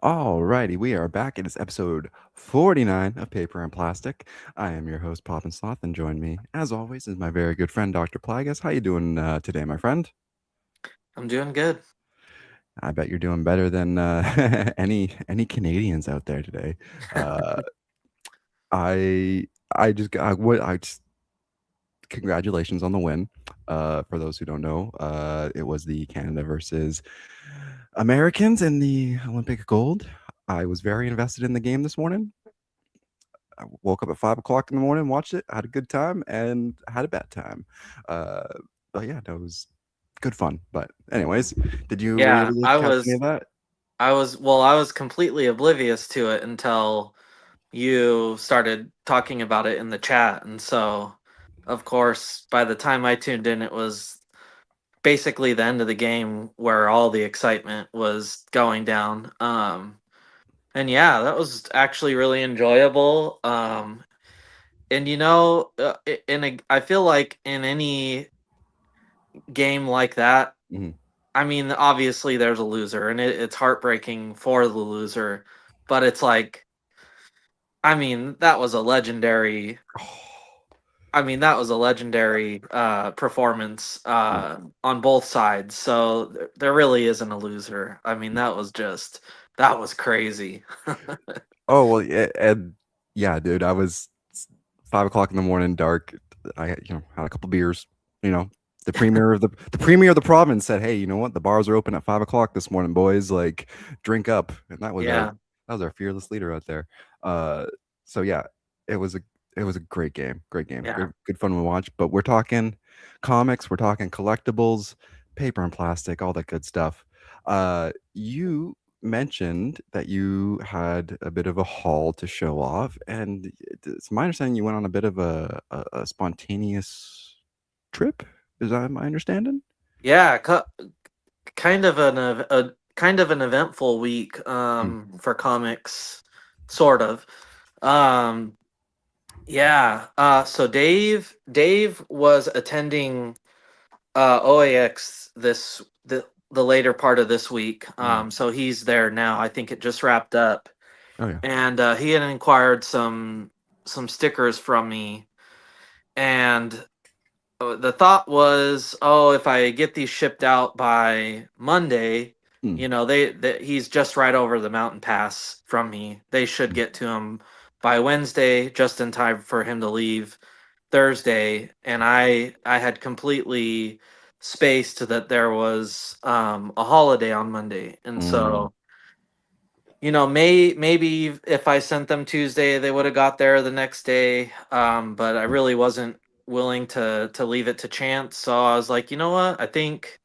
Alrighty, we are back. It is episode 49 of Paper and Plastic. I am your host, Pop and Sloth, and join me, as always, is my very good friend, Dr. Plagas. How you doing today, my friend? I'm doing good. I bet you're doing better than any Canadians out there today. Uh, I I just got what I just congratulations on the win. For those who don't know, it was the Canada versus Americans in the Olympic gold. I was very invested in the game this morning. I woke up at 5 o'clock in the morning, watched it, had a good time, and had a bad time. Uh, but yeah, no, it was good fun. But anyways, were you Yeah, able to I catch any was of that? I was well, I was completely oblivious to it until you started talking about it in the chat. And so, of course, by the time I tuned in, it was basically the end of the game where all the excitement was going down. And yeah, that was actually really enjoyable. And I feel like in any game like that, Mhm. I mean, obviously there's a loser, and it's heartbreaking for the loser, but it's like, I mean, that was a legendary. I mean, that was a legendary performance Yeah. on both sides. So there really isn't a loser. I mean, that was crazy. Oh well, yeah, and yeah, dude, I was 5 o'clock in the morning, dark. I had a couple beers. You know, the premier of the province said, "Hey, you know what? The bars are open at 5 o'clock this morning, boys. Like, drink up." And Yeah, that was our fearless leader out there. Uh, so yeah, it was a it was a great game, yeah. good fun to watch. But we're talking comics, we're talking collectibles, paper and plastic, all that good stuff. You mentioned that you had a bit of a haul to show off, and it's my understanding you went on a bit of a spontaneous trip. Is that my understanding? Yeah, kind of an eventful week Mm, for comics, sort of. Um, Yeah. So Dave was attending OAX the later part of this week. mm. So he's there now. I think it just wrapped up, Oh yeah. and he had inquired some stickers from me, and the thought was, oh, if I get these shipped out by Monday, Mm, he's just right over the mountain pass from me. They should mm, get to him by Wednesday, just in time for him to leave Thursday. And I had completely spaced that there was a holiday on Monday, and mm, so maybe if I sent them Tuesday, they would have got there the next day. But I really wasn't willing to leave it to chance. So I was like, you know what? I think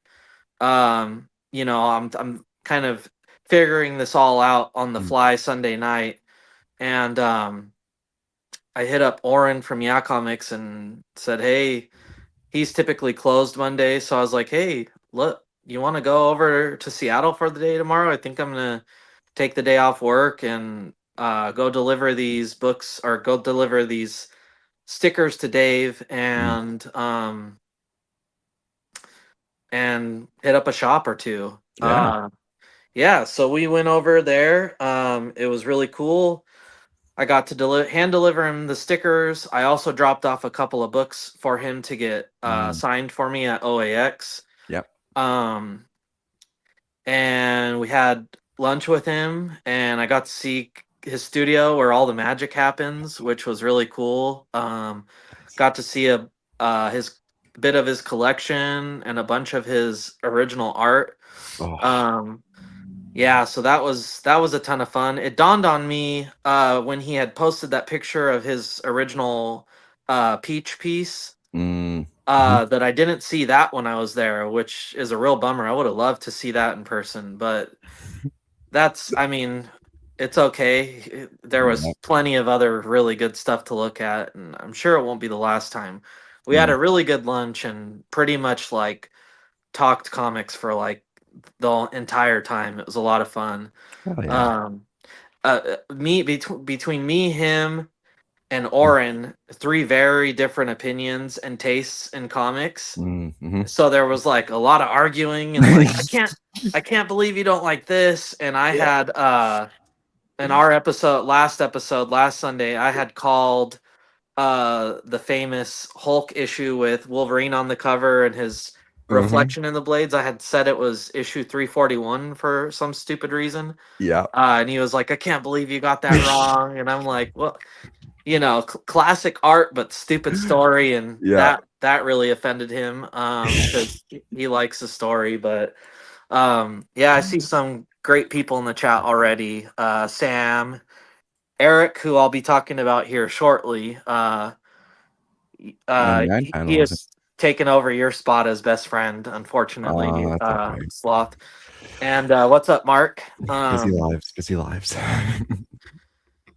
I'm kind of figuring this all out on the mm, fly Sunday night, and I hit up Oren from Yeah Comics and said, hey, he's typically closed Monday, so I was like, hey, look, you want to go over to Seattle for the day tomorrow? I think I'm gonna take the day off work and go deliver these books or go deliver these stickers to Dave mm. and hit up a shop or two. Yeah. Yeah, so we went over there. It was really cool. I got to hand deliver him the stickers. I also dropped off a couple of books for him to get Mm, signed for me at OAX. yep. Um, and we had lunch with him, and I got to see his studio where all the magic happens, which was really cool. Nice. Got to see a his bit of his collection and a bunch of his original art. Oh. Um, yeah, so that was a ton of fun. It dawned on me when he had posted that picture of his original peach piece Mm, mhm. that I didn't see that when I was there, which is a real bummer. I would have loved to see that in person, but I mean, it's okay. There was Yep. plenty of other really good stuff to look at, and I'm sure it won't be the last time. We had Mm. a really good lunch and pretty much like talked comics for like the entire time. It was a lot of fun. Hell yeah. Um, between me, him, and Oren, three very different opinions and tastes in comics. Mm-hmm. So there was like a lot of arguing and like I can't believe you don't like this. And I Yeah. had in our episode last Sunday, I had called the famous Hulk issue with Wolverine on the cover and his Mm-hmm. reflection in the blades. I had said it was issue 341 for some stupid reason. Yeah. And he was like, I can't believe you got that wrong. And I'm like, well, classic art but stupid story, and Yeah. that really offended him because he likes the story. But yeah, I see some great people in the chat already. Sam, Eric, who I'll be talking about here shortly. 99 He panels. has taken over your spot as best friend, unfortunately, That's okay. Sloth. And what's up, Mark? Busy lives, busy lives.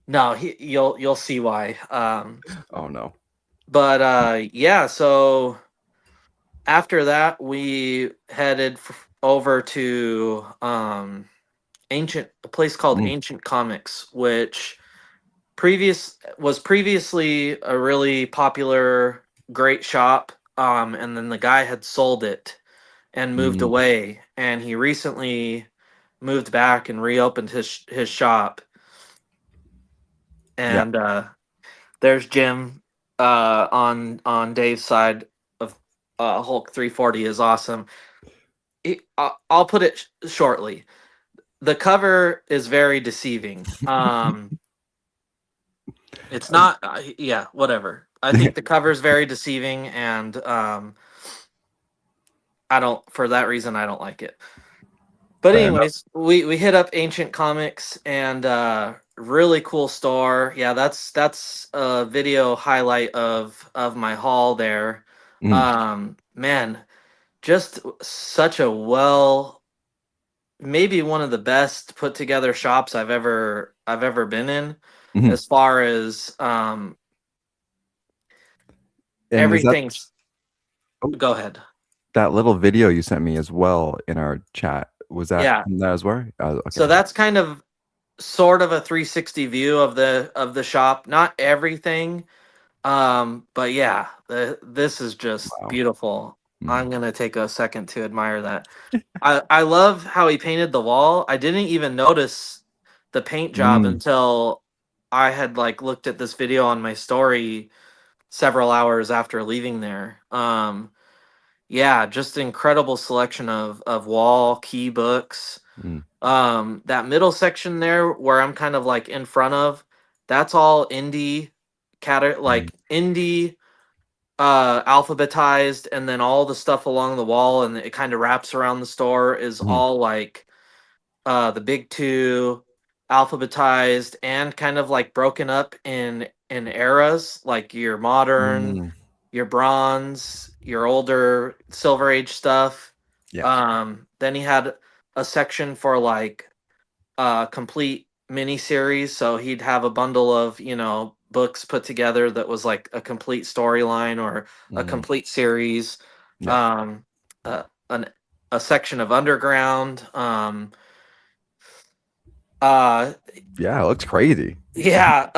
No, you'll see why. Oh no. But yeah, so after that we headed over to a place called Mm, Ancient Comics, which previously a really popular great shop, and then the guy had sold it and moved mm, away, and he recently moved back and reopened his shop. yeah. And there's Jim on Dave's side of Hulk 340 is awesome. I'll put it shortly. The cover is very deceiving. It's not. Yeah, whatever. I think the cover is very deceiving, and I don't. For that reason, I don't like it. But Fair enough. anyways, we hit up Ancient Comics and really cool store. Yeah, that's a video highlight of my haul there. Mm, Man, just such a maybe one of the best put together shops I've ever been in, mhm. as far as And is that everything's. oh, Go ahead. that little video you sent me as well in our chat? Was that Yeah, from that as well? so Okay. that's kind of sort of a 360 view of the shop. Not everything, but yeah, this is just Wow. beautiful. Mm, I'm gonna take a second to admire that. I love how he painted the wall. I didn't even notice the paint job mm, until I had like looked at this video on my story several hours after leaving there. Yeah, just incredible selection of wall key books. mm, That middle section there where I'm kind of like in front of, that's all indie mm, like indie alphabetized, and then all the stuff along the wall and it kind of wraps around the store is mhm, all like the big two alphabetized and kind of like broken up in eras, like your modern, mm. your bronze, your older silver age stuff. Yeah. Then he had a section for like complete mini series, so he'd have a bundle of books put together that was like a complete storyline or a Mm, complete series. yeah. um an a section of underground. Uh Yeah, it looks crazy. yeah,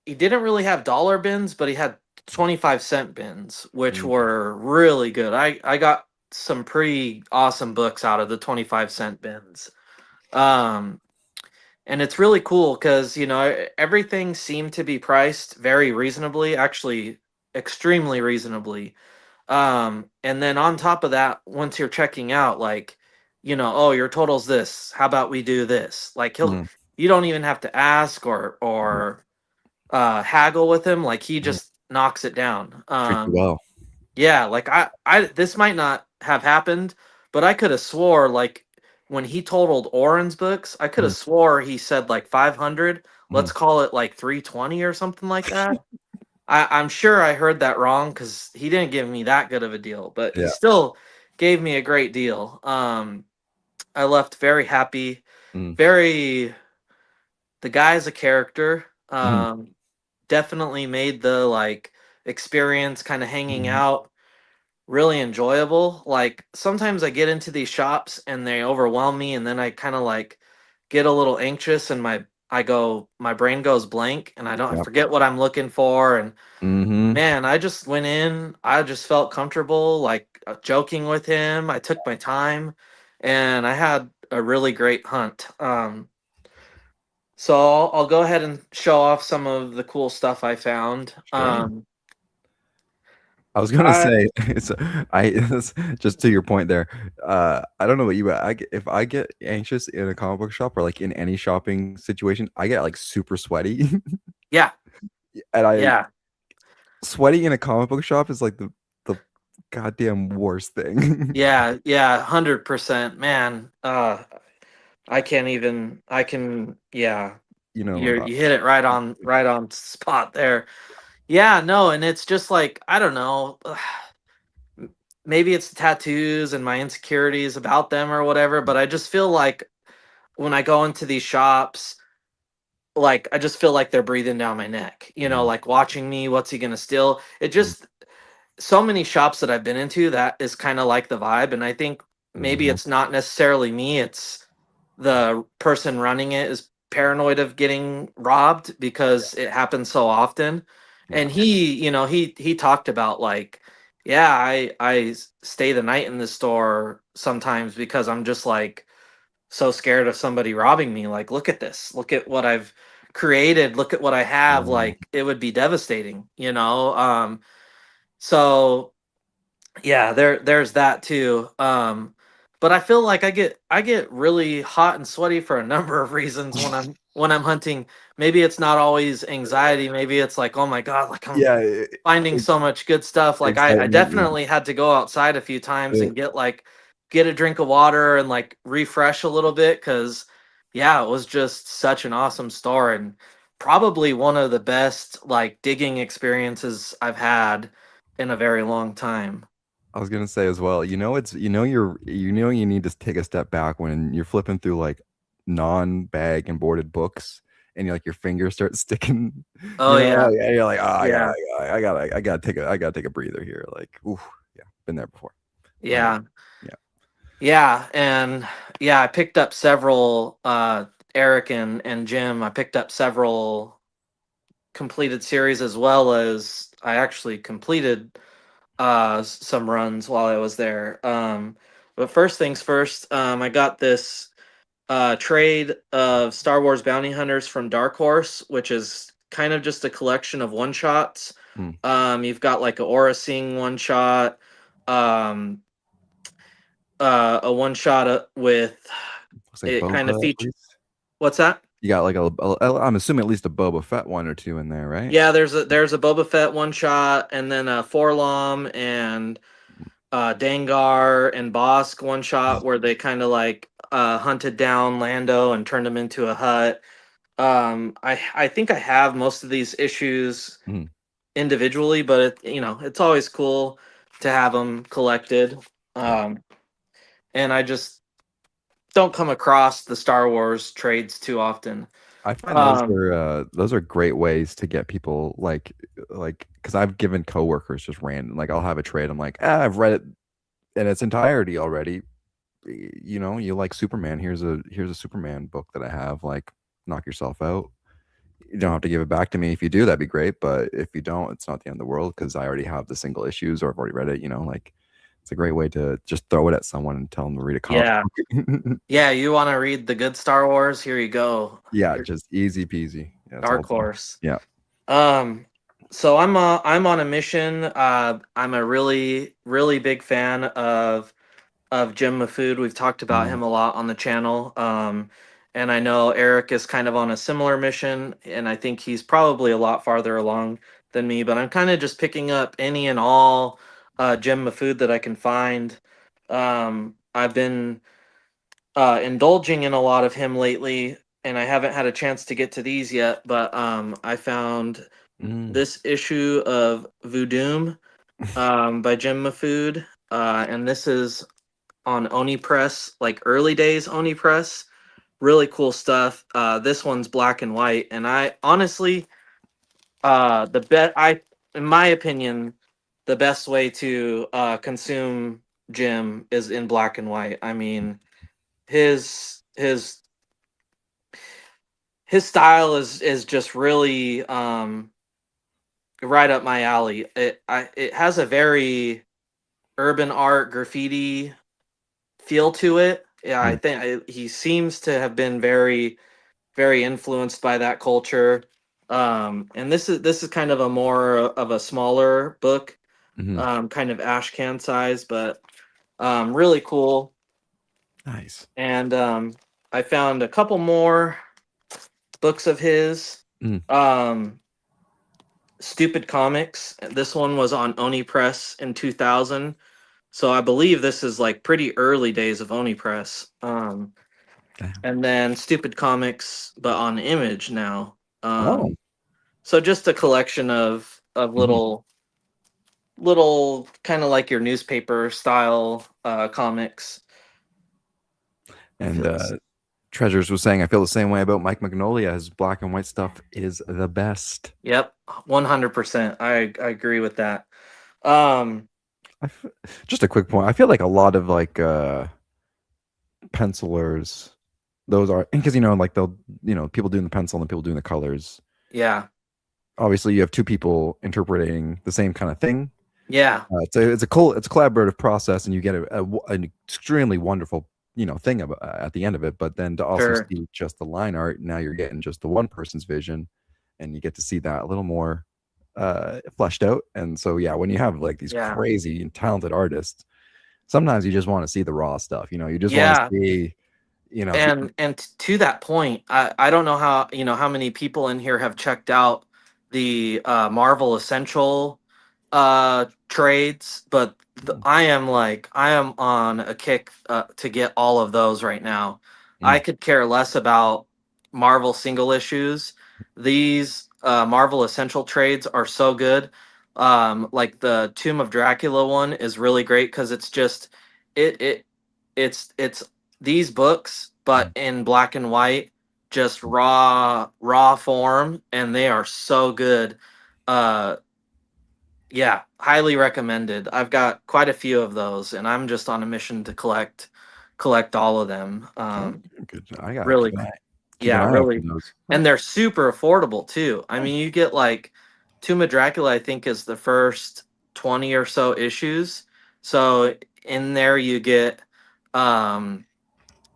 he didn't really have dollar bins, but he had 25-cent bins, which Mm, were really good. I got some pretty awesome books out of the 25-cent bins. um and it's really cool because everything seemed to be priced very reasonably, actually extremely reasonably. And then on top of that, once you're checking out, like, oh, your total's this, how about we do this? Like, mm, you don't even have to ask mm, or haggle with him. Like, he mm. just knocks it down. Treat you well. Yeah, like I this might not have happened, but I could have swore like when he totaled Oren's books, I could have Mhm, swore he said like 500. mhm. Let's call it like 320 or something like that. I'm sure I heard that wrong because he didn't give me that good of a deal, but he Yeah. still gave me a great deal. I left very happy. Mm, Very, the guy's a character. mhm, Definitely made the like experience kind of hanging mhm, out really enjoyable. Like sometimes I get into these shops and they overwhelm me, and then I kind of like get a little anxious and my brain goes blank, and I Yep. forget what I'm looking for. And Mhm. man, I just went in. I just felt comfortable, like joking with him. I took my time, and I had a really great hunt. So I'll go ahead and show off some of the cool stuff I found. Sure. I was gonna I say, it's it's just to your point there, I don't know about you, but if I get anxious in a comic book shop or, like, in any shopping situation, I get, like, super sweaty, Yeah, and I yeah, sweaty in a comic book shop is, like, the goddamn worst thing. yeah, 100%, man. I can't even. I can. Yeah, You know what I'm about. you hit it right on spot there. Yeah, no, and it's just like I don't know. Maybe it's the tattoos and my insecurities about them or whatever, but I just feel like when I go into these shops, like I just feel like they're breathing down my neck. Mhm, Like watching me. What's he gonna steal? It mhm, just so many shops that I've been into that is kind of like the vibe, and I think maybe mhm, it's not necessarily me, it's the person running it is paranoid of getting robbed because it happens so often. yeah, And he talked about like, yeah, stay the night in the store sometimes because I'm just like so scared of somebody robbing me. Like, look at this, look at what I've created, look at what I have. yeah. Like, it would be devastating. So yeah, there's that too. But I feel like I get really hot and sweaty for a number of reasons when I'm hunting. Maybe it's not always anxiety, maybe it's like, oh my god, like I'm Yeah, finding so much good stuff. Like I excitement, yeah, definitely had to go outside a few times uh, and get a drink of water and like refresh a little bit cuz yeah, it was just such an awesome store and probably one of the best like digging experiences I've had in a very long time. I was gonna say as well, you need to take a step back when you're flipping through, like, non-bag and boarded books, and your fingers start sticking, Oh yeah. and you're like, "Oh, Yeah. I gotta take a breather here," like, oof, yeah, been there before. Um, Yeah. yeah. Yeah, and yeah, I picked up several Eric and Jim, I picked up several completed series as well as I actually completed some runs while I was there. But first things first, I got this trade of Star Wars Bounty Hunters from Dark Horse, which is kind of just a collection of one shots. Mm. You've got like a Aura Sing one shot, um, a one shot with Looks like it kind of Boba at feature. least. What's that? You got, like, I'm assuming at least a Boba Fett one or 2 in there, right? Yeah, there's a Boba Fett one shot, and then a Forlom and Dangar and Bosk one shot where they kind of like hunted down Lando and turned him into a hut. I think I have most of these issues Mhm. individually, but it's always cool to have them collected. Yeah. Um, and I just don't come across the Star Wars trades too often. I find Um, those are great ways to get people, like, because 'cause I've given coworkers just random like, I'll have a trade, I'm like, "Ah, I've read it in its entirety already. You like Superman, here's a Superman book that I have, like, knock yourself out. You don't have to give it back to me. If you do, that'd be great, but if you don't, it's not the end of the world because I already have the single issues or I've already read it, like, it's a great way to just throw it at someone and tell them to read a comic yeah, book. yeah. You want to read the good Star Wars? Here you go. Yeah, Here, just easy peasy. Yeah, it's all Dark done. Horse. Yeah. Um, so I'm on a mission. I'm a really big fan of Jim Mafood. We've talked about Mm, him a lot on the channel. And I know Eric is kind of on a similar mission, and I think he's probably a lot farther along than me. But I'm kind of just picking up any and all Jim Mafood that I can find. I've been indulging in a lot of him lately, and I haven't had a chance to get to these yet. But I found mm. this issue of Voodoo by Jim Mafood, and this is on Oni Press, like early days Oni Press. Really cool stuff. This one's black and white, and I honestly, the bet I, in my opinion, the best way to consume Jim is in black and white. I mean, his his style is just really right up my alley. It has a very urban art graffiti feel to it. Yeah, I Mm, think he seems to have been very influenced by that culture. And this is kind of a more of a smaller book, mhm. kind of ash can size, but really cool. Nice. And I found a couple more books of his. Mm, Um, Stupid Comics. This one was on Oni Press in 2000. So I believe this is like pretty early days of Oni Press. damn. And then Stupid Comics, but on Image now. Oh. So just a collection of Mhm. little kind of like your newspaper style comics. And Treasures was saying, I feel the same way about Mike Magnolia. His black and white stuff is the best. Yep, 100%. I agree with that. Um, I f- just a quick point. I feel like a lot of like pencilers, those are because like they'll people doing the pencil and people doing the colors. yeah, Obviously, you have two people interpreting the same kind of thing. yeah, It's a collaborative process, and you get an extremely wonderful thing about, at the end of it. But then to also sure, see just the line art, now you're getting just the one person's vision, and you get to see that a little more fleshed out. And so yeah, when you have like these yeah, crazy and talented artists, sometimes you just want to see the raw stuff. You just want to yeah. see And to that point, I don't know how many people in here have checked out the Marvel Essential trades, but I am on a kick to get all of those right now. I Mm, could care less about Marvel single issues. These Marvel Essential trades are so good. Like the Tomb of Dracula one is really great because it's just it it it's these books, but mm, in black and white, just mm. raw form, and they are so good. Uh, yeah, highly recommended. I've got quite a few of those, and I'm just on a mission to collect all of them. Oh, good. I gotta Really, keep an yeah, eye out for really, those. Huh. and they're super affordable too. I Oh, mean, you get like Tomb of Dracula. I think is the first 20 or so issues. So in there you get um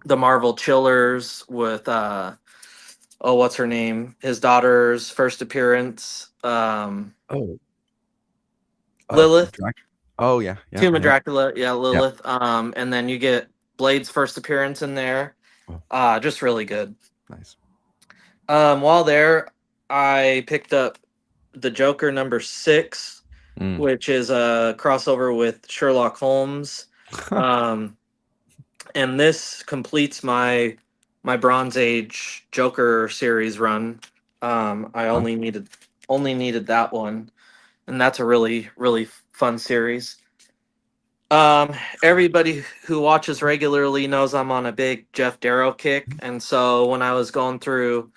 the Marvel Chillers with oh, what's her name? His daughter's first appearance. oh, Lilith, Drac. Oh yeah, yeah, Tomb of yeah, Dracula, yeah, yeah. Lilith. And then you get Blade's first appearance in there. Oh, Just really good. nice. While there, I picked up the Joker #6, Mm. which is a crossover with Sherlock Holmes. Um, and this completes my Bronze Age Joker series run. I Huh? only needed that one, and that's a really fun series. Everybody who watches regularly knows I'm on a big Jeff Darrow kick, and so when I was going through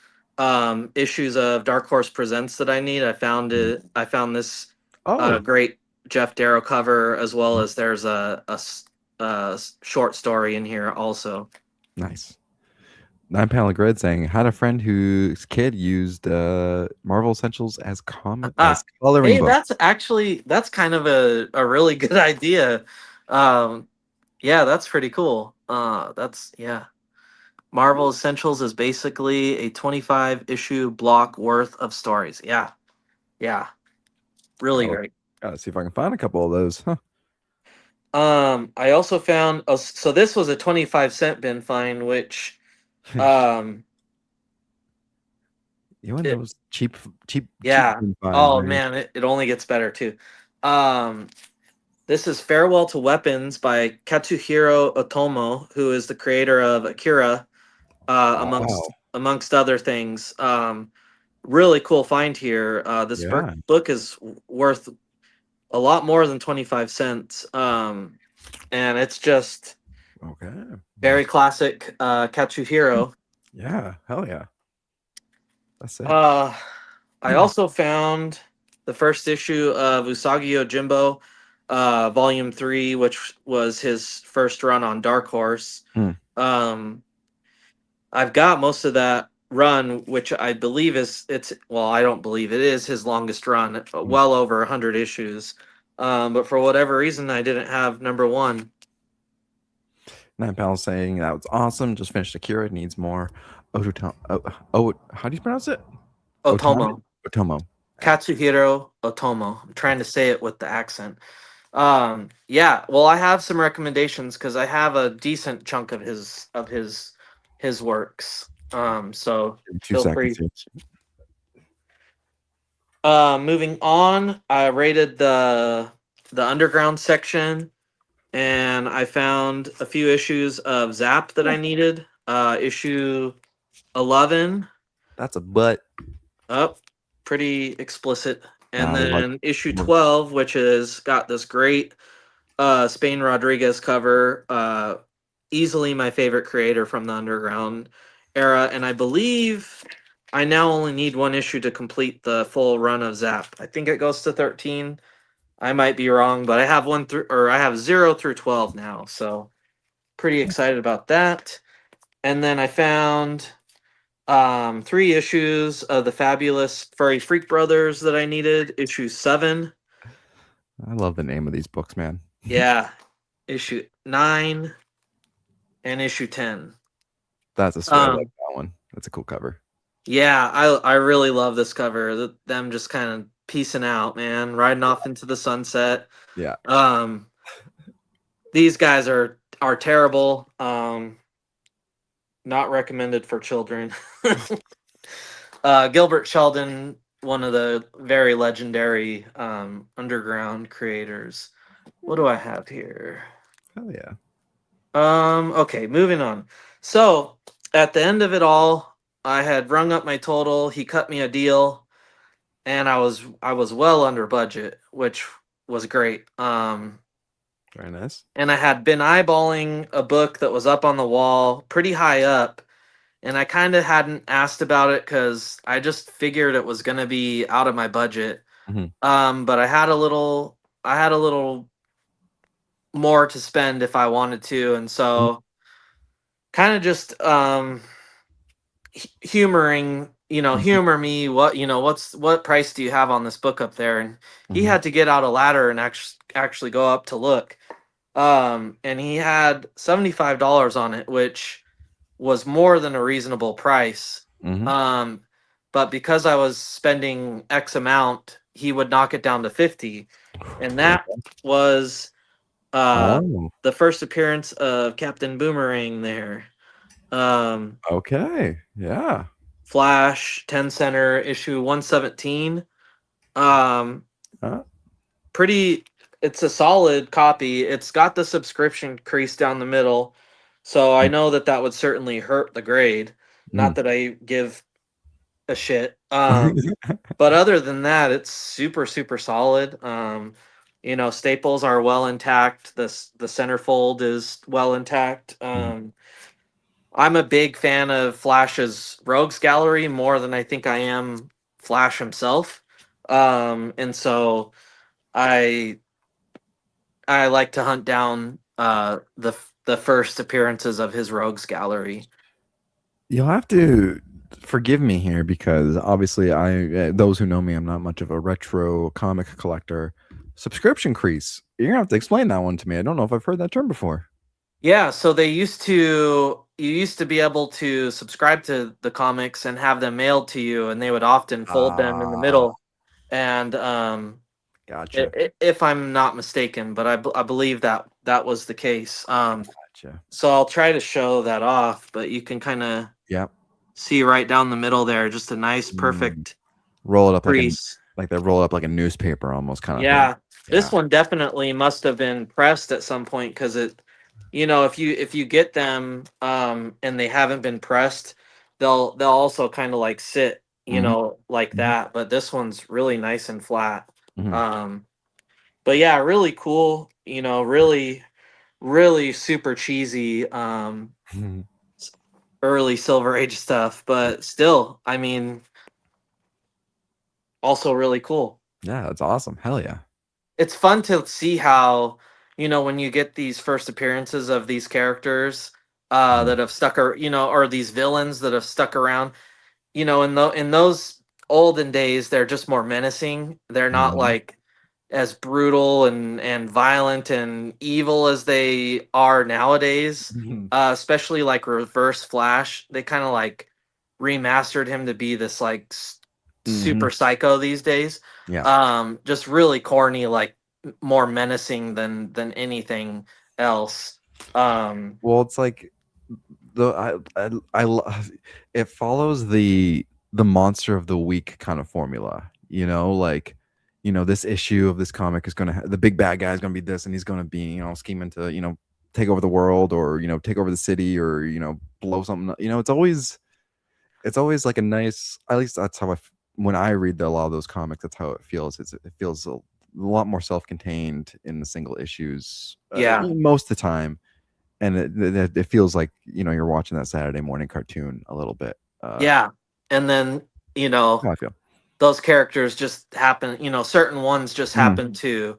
issues of Dark Horse Presents that I need, I found Mm. it. I found this Oh, great Jeff Darrow cover, as well mm, as there's a short story in here also. nice. 9 panel grid saying had a friend whose kid used Marvel Essentials as Ah, coloring hey, book. that's kind of a really good idea. Um, yeah, that's pretty cool. That's yeah. Marvel Essentials is basically a 25 issue block worth of stories. Yeah, yeah, really Oh, great. gotta see if I can find a couple of those. Huh. I also found so this was a 25-cent bin find, which um, You and it those cheap yeah. finds, Oh man. man, it only gets better too. Um, This is Farewell to Weapons by Katsuhiro Otomo, who is the creator of Akira, amongst Wow. amongst other things. Really cool find here. This Yeah. book is worth a lot more than 25 cents, and it's just Okay. very classic Katsuhiro. Yeah. Hell yeah. That's sick. Uh, I also found the first issue of Usagi Yojimbo, Volume 3, which was his first run on Dark Horse. Mm. Um, I've got most of that run, which I believe it's well, I don't believe it is his longest run, well over 100 issues. But for whatever reason, I didn't have number one. Nine Pals saying that was awesome. Just finished Akira. Needs more. Oh, how do you pronounce it? Otami? Otomo. Otomo. Katsuhiro Otomo. I'm trying to say it with the accent. Yeah, well, I have some recommendations because I have a decent chunk of his works. So Give me 2 feel seconds free. here. Moving on, I rated the underground section, and I found a few issues of Zap that I needed. Issue 11, That's a butt. up, pretty explicit, and We like then issue 12, which has got this great Spain Rodriguez cover. Easily my favorite creator from the underground era, and I believe I now only need one issue to complete the full run of Zap. I think it goes to 13. I might be wrong, but I have I have 0 through 12 now, so pretty excited about that. And then I found 3 issues of the Fabulous Furry Freak Brothers that I needed. Issue 7, I love the name of these books, man. yeah, issue 9, and issue 10. That's a sweet. I like Um, that one. That's a cool cover. yeah, I really love this cover. Them just kind of peacing out, man, riding off into the sunset. Yeah. These guys are terrible. Not recommended for children. Gilbert Sheldon, one of the very legendary underground creators. What do I have here? Hell yeah. Okay, moving on. So at the end of it all, I had rung up my total. He cut me a deal, and I was well under budget, which was great. Very nice. And I had been eyeballing a book that was up on the wall, pretty high up, and I kind of hadn't asked about it because I just figured it was gonna be out of my budget. Mhm. But I had a little more to spend if I wanted to, and so kind of just humoring, humor me. What price do you have on this book up there? And he Mhm. had to get out a ladder and actually go up to look. And he had $75 on it, which was more than a reasonable price. Mhm. Um, but because I was spending X amount, he would knock it down to 50. And that was Oh, the first appearance of Captain Boomerang there. Um, okay. Yeah. Flash 10 center issue 117. Um, Uh, pretty it's a solid copy. It's got the subscription crease down the middle. So I know that that would certainly hurt the grade. Not mm. that I give a shit. But other than that, it's super super solid. Staples are well intact. The centerfold is well intact. I'm a big fan of Flash's Rogues Gallery more than I think I am Flash himself. And so I I like to hunt down the first appearances of his Rogues Gallery. You'll have to forgive me here because obviously those who know me, I'm not much of a retro comic collector. Subscription crease. You're gonna have to explain that one to me. I don't know if I've heard that term before. Yeah, so you used to be able to subscribe to the comics and have them mailed to you, and they would often fold them in the Ah, middle. And gotcha. if I'm not mistaken, but I believe that was the case. Gotcha. So I'll try to show that off, but you can kind of Yep. see right down the middle there, just a nice, Mm. perfect Roll it up crease. like they roll it up like a newspaper almost kind of thing. Yeah, Yeah. this one definitely must have been pressed at some point because if you get them and they haven't been pressed, they'll also kind of like sit, Mhm. like Mhm. that. But this one's really nice and flat. Mhm. Um, but yeah, really cool. Really, really super cheesy. Mhm. Early Silver Age stuff, but still, I mean, also really cool. Yeah, that's awesome. Hell yeah. It's fun to see how, when you get these first appearances of these characters Mhm. that have stuck or these villains that have stuck around. in those olden days, they're just more menacing. They're not Mhm. like as brutal and violent and evil as they are nowadays. Mhm. Especially like Reverse Flash, they kind of like remastered him to be this like super Mhm. psycho these days. Yeah. Just really corny, like more menacing than anything else. Um, Well, it's like the I love it follows the monster of the week kind of formula, like, this issue of this comic is gonna the big bad guy is gonna be this, and he's gonna be, scheming to, take over the world, or, take over the city, or, blow something up. It's always like a nice, at least that's how when I read a lot of those comics, that's how it feels. It feels a lot more self-contained in the single issues, yeah, most of the time, and it feels like, you're watching that Saturday morning cartoon a little bit. yeah, and then you know How I feel. those characters just happen. Certain ones just Mhm. happen to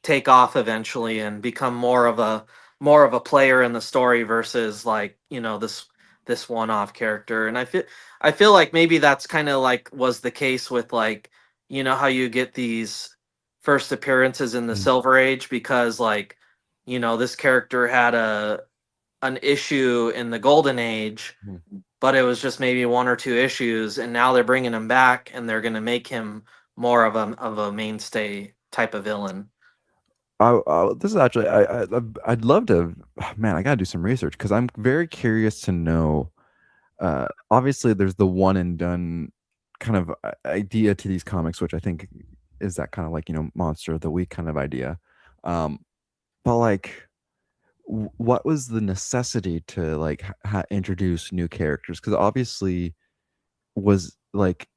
take off eventually and become more of a player in the story versus like this one-off character. And I feel like maybe that's kind of like was the case with like how you get these first appearances in the Mhm. Silver Age, because like this character had an issue in the Golden Age, Mhm. but it was just maybe one or two issues, and now they're bringing him back and they're going to make him more of a mainstay type of villain. This is actually, I'd love to. Man, I gotta do some research because I'm very curious to know. Obviously, there's the one and done kind of idea to these comics, which I think is that kind of like, monster of the week kind of idea. Um, but like, what was the necessity to like introduce new characters? Because obviously, was like,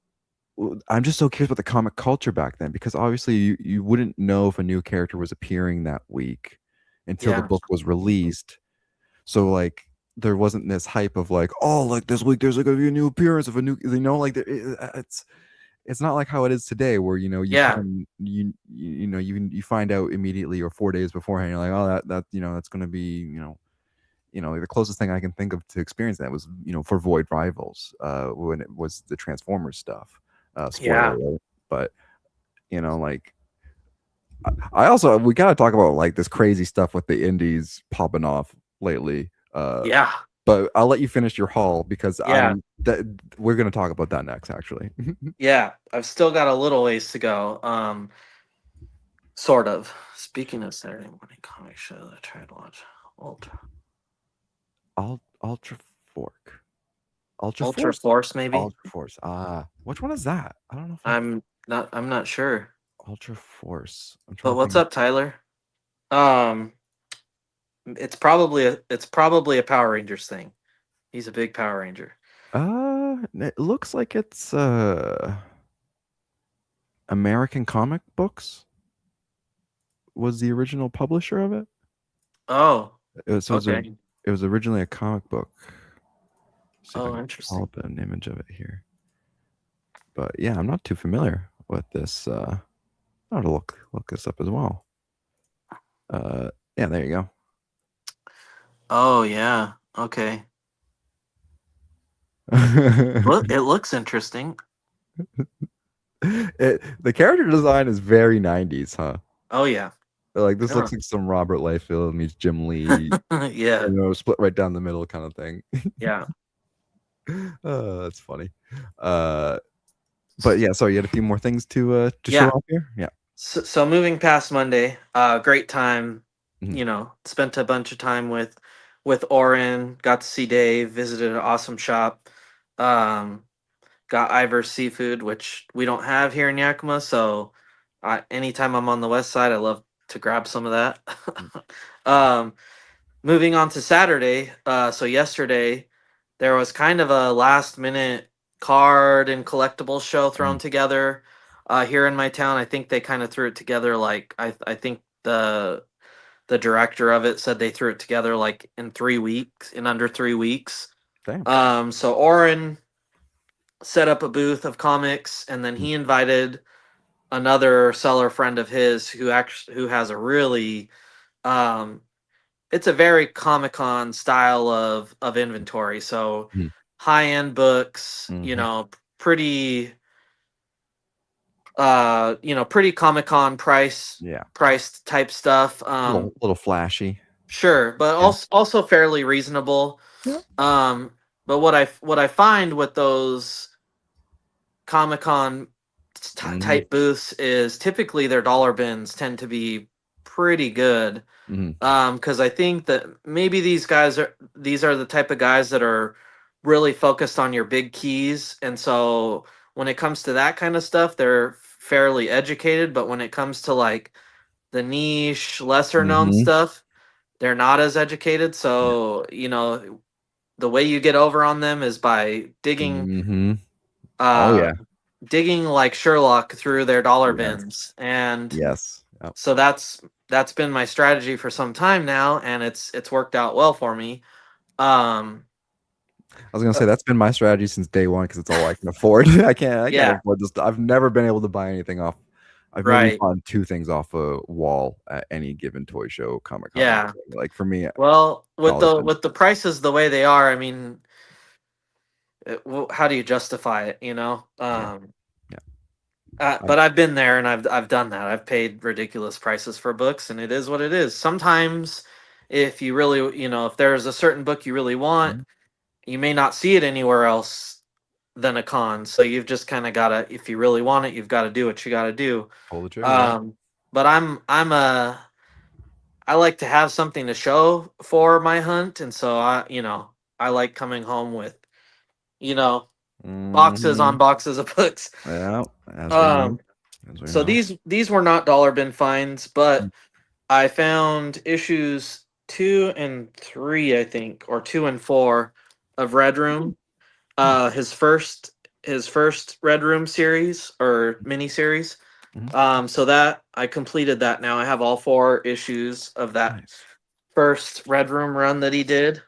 I'm just so curious about the comic culture back then, because obviously you wouldn't know if a new character was appearing that week until the Yeah. book was released. So like there wasn't this hype of like, oh, like this week there's like gonna be a new appearance of a new, like it's not like how it is today, where you Yeah. come you find out immediately or 4 days beforehand. You're like, oh, that's gonna be, like the closest thing I can think of to experience that was, for Void Rivals, when it was the Transformers stuff. Spoiler Yeah. alert. But, like, I also, we gotta talk about like this crazy stuff with the indies popping off lately. Yeah. But I'll let you finish your haul, because Yeah. we're gonna talk about that next, actually. Yeah. I've still got a little ways to go. Sort of. Speaking of Saturday morning comic shows, I tried to watch Ultra Ultra Fork, Ultra Ultra Force, Force, maybe. Ultra Force. Which one is that? I don't know if I'm not sure. Ultra Force. I'm But trying to what's think. up, Tyler? Um it's probably a Power Rangers thing. He's a big Power Ranger. It looks like it's American Comic Books was the original publisher of it. Oh, So okay. it was originally a comic book. See if I Oh, can pull interesting. up an image of it here. But yeah, I'm not too familiar with this. I'll have to look this up as well. Yeah, there you Oh, yeah. Okay. go. Look, it looks interesting. The character design is very 90s, huh? Oh, yeah. Like, this Yeah. looks like some Robert Liefeld meets Jim Lee, Yeah. split right down the middle kind of thing. Yeah. Oh, that's funny. Uh, but yeah, so you had a few more things to show Yeah. off here? Yeah. So moving past Monday, great time. Mhm. Spent a bunch of time with Oren. Got to see Dave. Visited an awesome shop. Um, got Ivar's seafood, which we don't have here in Yakima. So, anytime I'm on the west side, I love to grab some of that. um, moving on to Saturday. So yesterday, there was kind of a last minute card and collectibles show thrown Mhm. together here in my town. I think they kind of threw it together like I think the director of it said they threw it together like in under 3 weeks. Damn. So Oren set up a booth of comics, and then Mhm. he invited another seller friend of his who has a really um it's a very Comic Con style of inventory. So Mhm. high end books, Mhm. pretty pretty Comic-Con Yeah. priced type stuff. Little flashy. Sure, but Yeah. also fairly reasonable. Yep. Um, but what I find with those Comic-Con Mhm. type booths is typically their dollar bins tend to be pretty good. Mhm. Because I think that maybe these are the type of guys that are really focused on your big keys, and so when it comes to that kind of stuff, they're fairly educated. But when it comes to like the niche, lesser known Mhm. stuff, they're not as educated. Yeah. So the way you get over on them is by Mhm. Oh, uh, yeah. digging like Sherlock through their dollar Yes. bins, and Yes. Yep. so that's been my strategy for some time now, and it's worked out well for me. Um, I was gonna uh, say that's been my strategy since day one because it's all I can afford. I can't yeah, afford this. I've never been able to buy anything off. I've maybe right, bought 2 things off a wall at any given toy show, Comic-Con, yeah. anything. Like, for me, Well, with dollar the bin. with the prices the way they are, I mean, how do you justify it? Yeah, yeah. I But I've been there and I've done that. I've paid ridiculous prices for books, and it is what it is. Sometimes, if you really, if there's a certain book you really want, Mhm. you may not see it anywhere else than a con. So you've just kind of gotta, if you really want it, you've got to do what you got to do. Pull the trigger, yep. Um, but I like to have something to show for my hunt, and so I like coming home with you know boxes on Mhm. boxes of books. Yeah, as we know, Um, as we so know. these were not dollar bin finds, but I found issues 2 and 3, I think, or 2 and 4 of Red Room. Mm, His first Red Room series or mini series. mhm. So that I completed that now. I have all 4 issues of that Nice. first Red Room run that he did.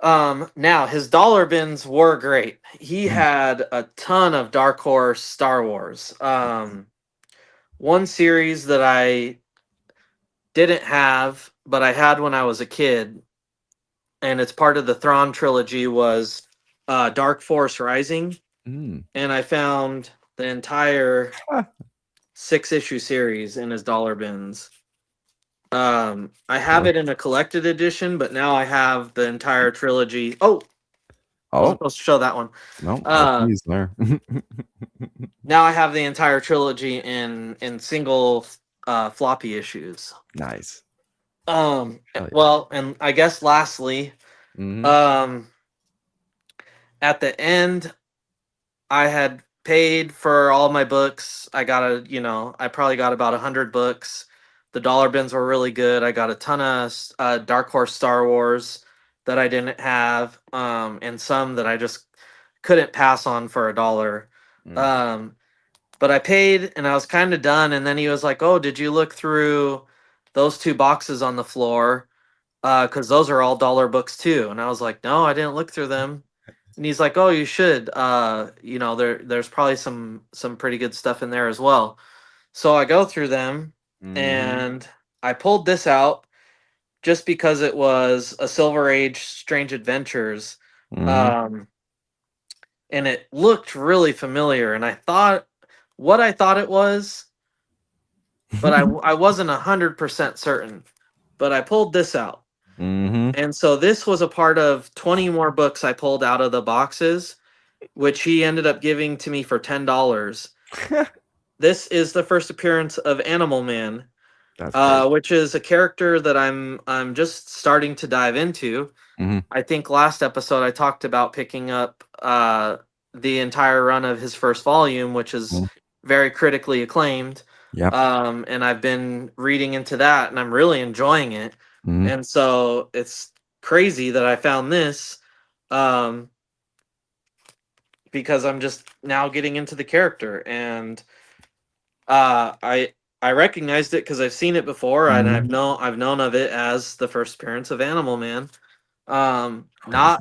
Now his dollar bins were great. He Mhm. had a ton of Dark Horse Star Wars. One series that I didn't have, but I had when I was a kid, and it's part of the Thrawn trilogy, was Dark Force Rising, Mm. and I found the entire Ah, 6 issue series in his dollar bins. I have cool. it in a collected edition, but now I have the entire trilogy. Oh, I was Oh, supposed to show that one. no, no Uh, tease there. Now I have the entire trilogy in single floppy issues. Nice. Hell yeah. Well, and I guess lastly, Mhm. um, at the end, I had paid for all my books. I probably got about 100 books. The dollar bins were really good. I got a ton of Dark Horse Star Wars that I didn't have, and some that I just couldn't pass on for a dollar. Mm. Um, but I paid and I was kind of done. And then he was like, "Oh, did you look through those 2 boxes on the floor? Because those are all dollar books too." And I was like, "No, I didn't look through them." And he's like, "Oh, you should. There's probably some pretty good stuff in there as well." So I go through them, Mhm. and I pulled this out just because it was a Silver Age Strange Adventures, Mhm. um, and it looked really familiar. And I thought what I thought it was, but I wasn't 100% certain. But I pulled this out. Mhm. And so this was a part of 20 more books I pulled out of the boxes, which he ended up giving to me for $10. This is the first appearance of Animal Man, That's crazy. which is a character that I'm just starting to dive into. Mhm. I think last episode I talked about picking up the entire run of his first volume, which is Mhm. very critically acclaimed. Yep. And I've been reading into that, and I'm really enjoying it. Mhm. And so it's crazy that I found this, um, because I'm just now getting into the character, and I recognized it because I've seen it before, and Mhm. I've known of it as the first appearance of Animal Man. Crazy.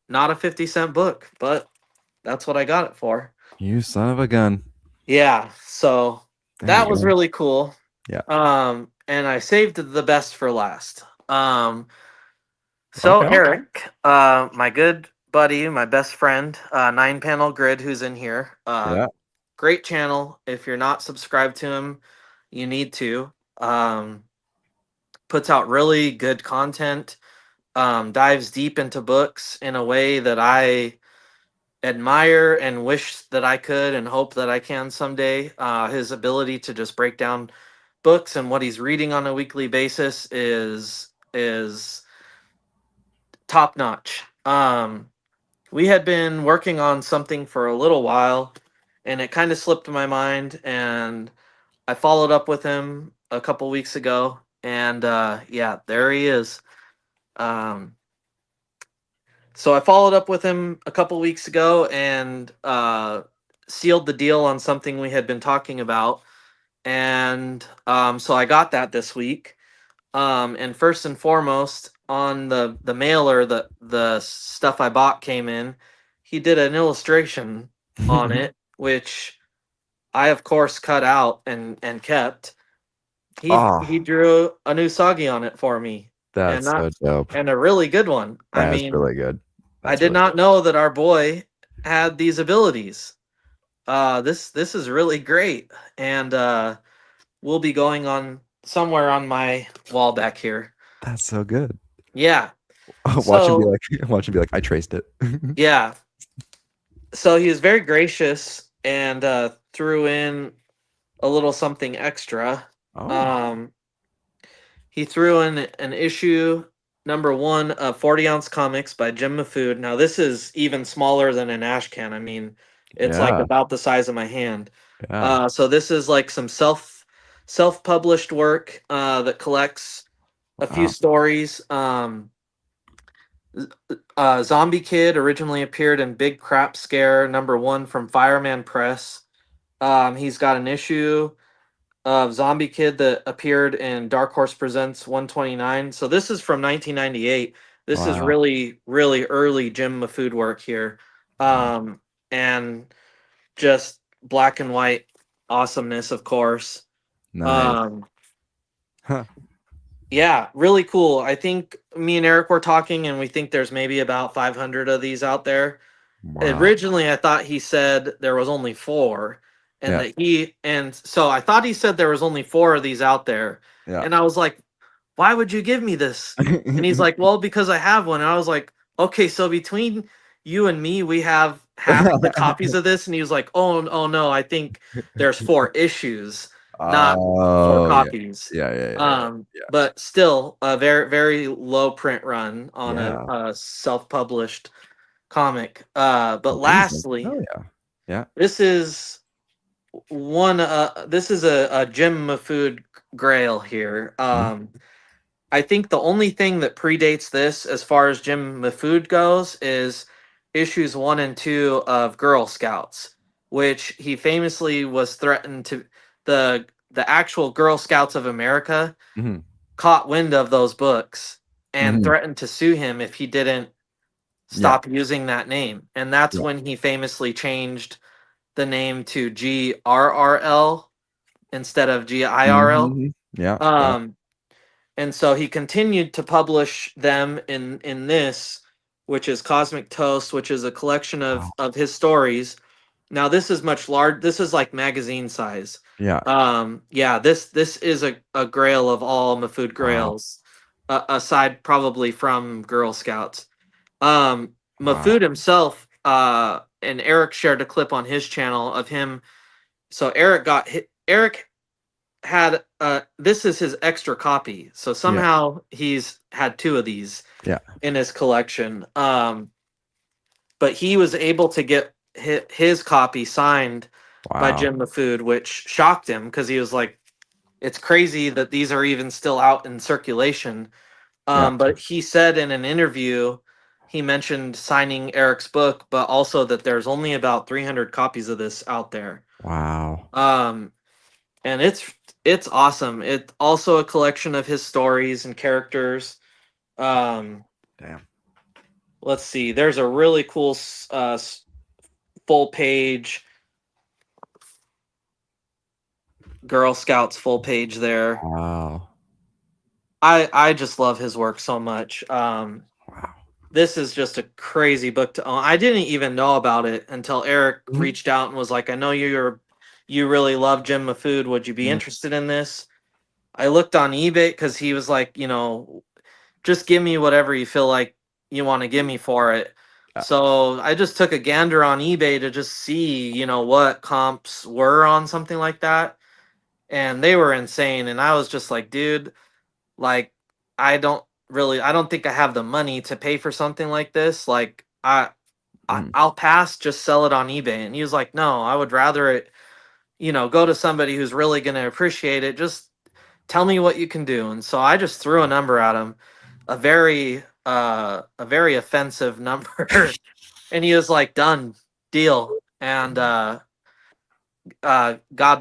Not a 50-cent book, but that's what I got it for. You son of a gun. Yeah, so There that you was go. really cool. Yeah. And I saved the best for last. So Okay. Eric, my good buddy, my best friend, Nine Panel Grid, who's in here. Yeah. Great channel. If you're not subscribed to him, you need to. Puts out really good content. Dives deep into books in a way that I admire and wish that I could and hope that I can someday. His ability to just break down books and what he's reading on a weekly basis is top notch. We had been working on something for a little while, and it kind of slipped my mind, and I followed up with him a couple weeks ago, and yeah, there he is. Um, so I followed up with him a couple weeks ago and sealed the deal on something we had been talking about, and so I got that this week. And first and foremost, on the mailer that the stuff I bought came in, he did an illustration on it, which I of course cut out and kept. He Oh, drew a new Sagi on it for me, and that's not so dope. and a really good one. I That's mean, really good. I That's did really not know that our boy had these abilities. This is really great, and we'll be going on somewhere on my wall back here. that's so good. Yeah. Watch him be So like, watch him be like, I traced it. yeah, so he was very gracious and threw in a little something extra. Oh, Um, he threw in an issue number 1 of 40-ounce comics by Jim Mafood. Now this is even smaller than an ash can. I mean, it's like yeah, about the size of my hand. yeah. So this is like some self-published work that collects a few Wow. stories. Zombie Kid originally appeared in Big Crap Scare #1 from Fireman Press. He's got an issue of Zombie Kid that appeared in Dark Horse Presents 129. So this is from 1998. This is Wow. really, really early Jim Mafood work here. Wow. Um, and just black and white awesomeness, of course. Nice. Um, Huh. yeah, really cool. I think me and Eric were talking, and we think there's maybe about 500 of these out there. Wow. Originally, I thought he said there was only 4, and Yeah. so I thought he said there was only 4 of these out there, Yeah. and I was like, "Why would you give me this?" And he's like, "Well, because I have one." And I was like, "Okay, so between you and me, we have half of the copies of this." And he was like, oh no, I think there's 4 issues, not 4 Oh, yeah. copies. Yeah, yeah, yeah, yeah, But still, a very very low print run on yeah. Yeah. a self-published comic. But Amazing. lastly, Oh, yeah. Yeah. this is this is a Jim Mafood grail here. Mhm. I think the only thing that predates this as far as Jim Mafood goes is issues 1 and 2 of Girl Scouts, which he famously was threatened to the actual Girl Scouts of America Mhm. caught wind of those books and Mhm. threatened to sue him if he didn't Yeah. stop using that name. And that's Yeah. when he famously changed the name to GRRL instead of GIRL. Mhm. Yeah, yeah. Um, and so he continued to publish them in this, which is Cosmic Toast, which is a collection Wow. of his stories. Now this is much large. This is like magazine size. Yeah. Yeah, this is a grail of all Mafood Wow. grails, aside probably from Girl Scouts. Wow. Mafood himself, and Eric shared a clip on his channel of him. So Eric had this is his extra copy. So Yeah. somehow he's had 2 of these Yeah. in his collection. But he was able to get his copy signed by Wow. Jim Mafood, which shocked him because he was like, "It's crazy that these are even still out in circulation." Yeah. But he said in an interview, he mentioned signing Eric's book, but also that there's only about 300 copies of this out there. Wow. Um, and it's awesome. It's also a collection of his stories and characters. Um, Damn. let's see. There's a really cool full page Girl Scouts full page there. Wow. I just love his work so much. Wow. this is just a crazy book to own. I didn't even know about it until Eric Mhm. reached out and was like, "I know you really love Jim Mafood. Would you be Mhm. interested in this?" I looked on eBay because he was like, just give me whatever you feel like you want to give me for it. Yeah. So I just took a gander on eBay to just see, what comps were on something like that. And they were insane. And I was just like, dude, like, I don't think I have the money to pay for something like this. Like, Mhm. I'll pass, just sell it on eBay. And he was like, no, I would rather it, go to somebody who's really going to appreciate it. Just tell me what you can do. And so I just threw a number at him, a very offensive number. And he was like, done, deal. And God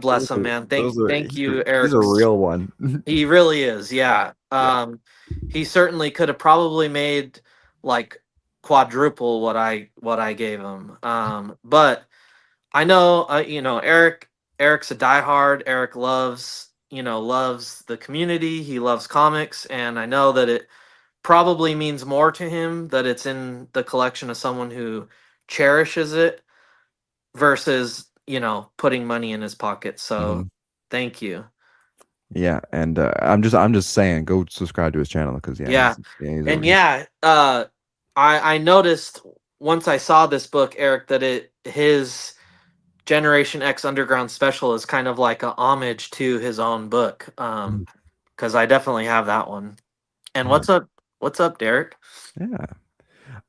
bless him, man. Thank you, He's a Eric. real one. He really is, yeah. Yeah. He certainly could have probably made like quadruple what I gave him. But I know, Eric's a diehard. Eric loves the community. He loves comics, and I know that it probably means more to him that it's in the collection of someone who cherishes it versus putting money in his pocket. So Mhm. thank you. Yeah, and I'm just saying, go subscribe to his channel because yeah, Yeah, he's and he's yeah, I noticed once I saw this book, Eric, that his Generation X Underground special is kind of like a homage to his own book. Mhm. Because I definitely have that one. And Yeah. what's up, Derek? Yeah.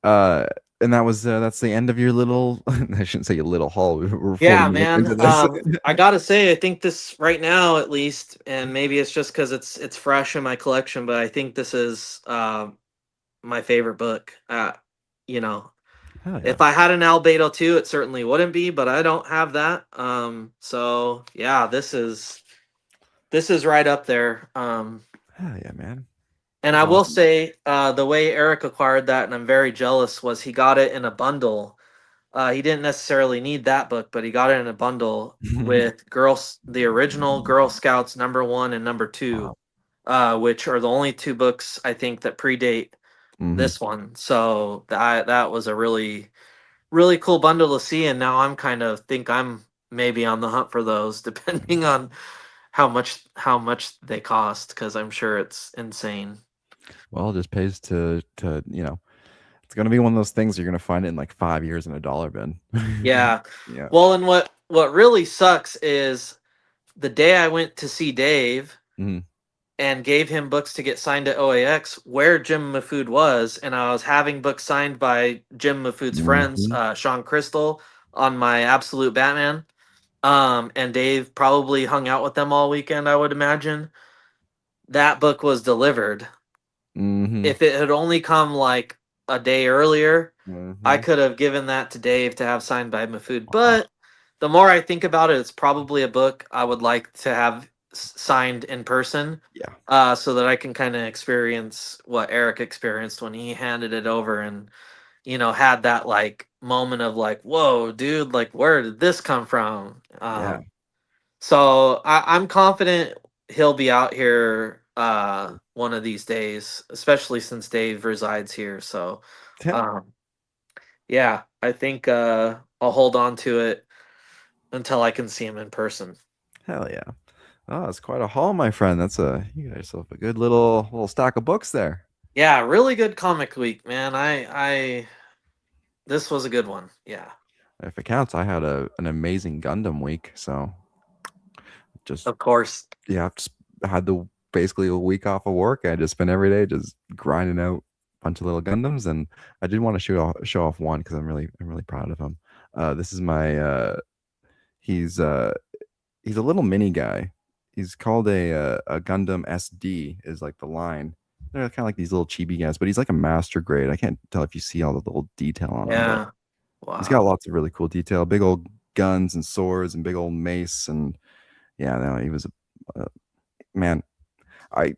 Uh, and that's the end of your little I shouldn't say your little haul. We're 40 Yeah, minutes man. into this. I gotta say, I think this right now, at least, and maybe it's just because it's fresh in my collection, but I think this is my favorite book. You know, Hell yeah. if I had an Albedo too, it certainly wouldn't be, but I don't have that. So yeah, this is right up there. Hell yeah, man. And That's I will awesome. say, the way Eric acquired that, and I'm very jealous, was he got it in a bundle. He didn't necessarily need that book, but he got it in a bundle with the original Girl Scouts #1 and #2, Wow. which are the only two books I think that predate Mhm. this one. So that was a really really cool bundle to see, and now I'm kind of think I'm maybe on the hunt for those, depending on how much they cost, because I'm sure it's insane. Well, it just pays to it's gonna be one of those things you're gonna find it in like 5 years in a dollar bin. Yeah. Yeah. Well, and what really sucks is the day I went to see Dave Mhm. and gave him books to get signed at OAX, where Jim Mafood was, and I was having books signed by Jim Mafood's friends, Mhm. Sean Crystal, on my Absolute Batman. And Dave probably hung out with them all weekend, I would imagine. That book was delivered. Mhm. If it had only come like a day earlier, I Mhm. could have given that to Dave to have signed by Mafood. Wow. But the more I think about it, it's probably a book I would like to have signed in person, Yeah. so that I can kind of experience what Eric experienced when he handed it over and had that like moment of like, whoa, dude, like where did this come from? Yeah. So I'm confident he'll be out here one of these days, especially since Dave resides here. So Yeah. um, yeah, I think I'll hold on to it until I can see him in person. Hell yeah. Oh, that's quite a haul, my friend. You got yourself a good little stack of books there. Yeah, really good comic week, man. I this was a good one. Yeah, If it counts, I had an amazing Gundam week, so just of course. yeah, just had the basically a week off of work. I just spent every day just grinding out a bunch of little Gundams, and I did want to show off one because I'm really proud of him. This is my he's he's a little mini guy. He's called a Gundam SD is like the line. They're kind of like these little chibi guys, but he's like a master grade. I can't tell if you see all the little detail on him, but Yeah. he's got Wow. lots of really cool detail. Big old guns and swords and big old mace and yeah, no, he was a man. I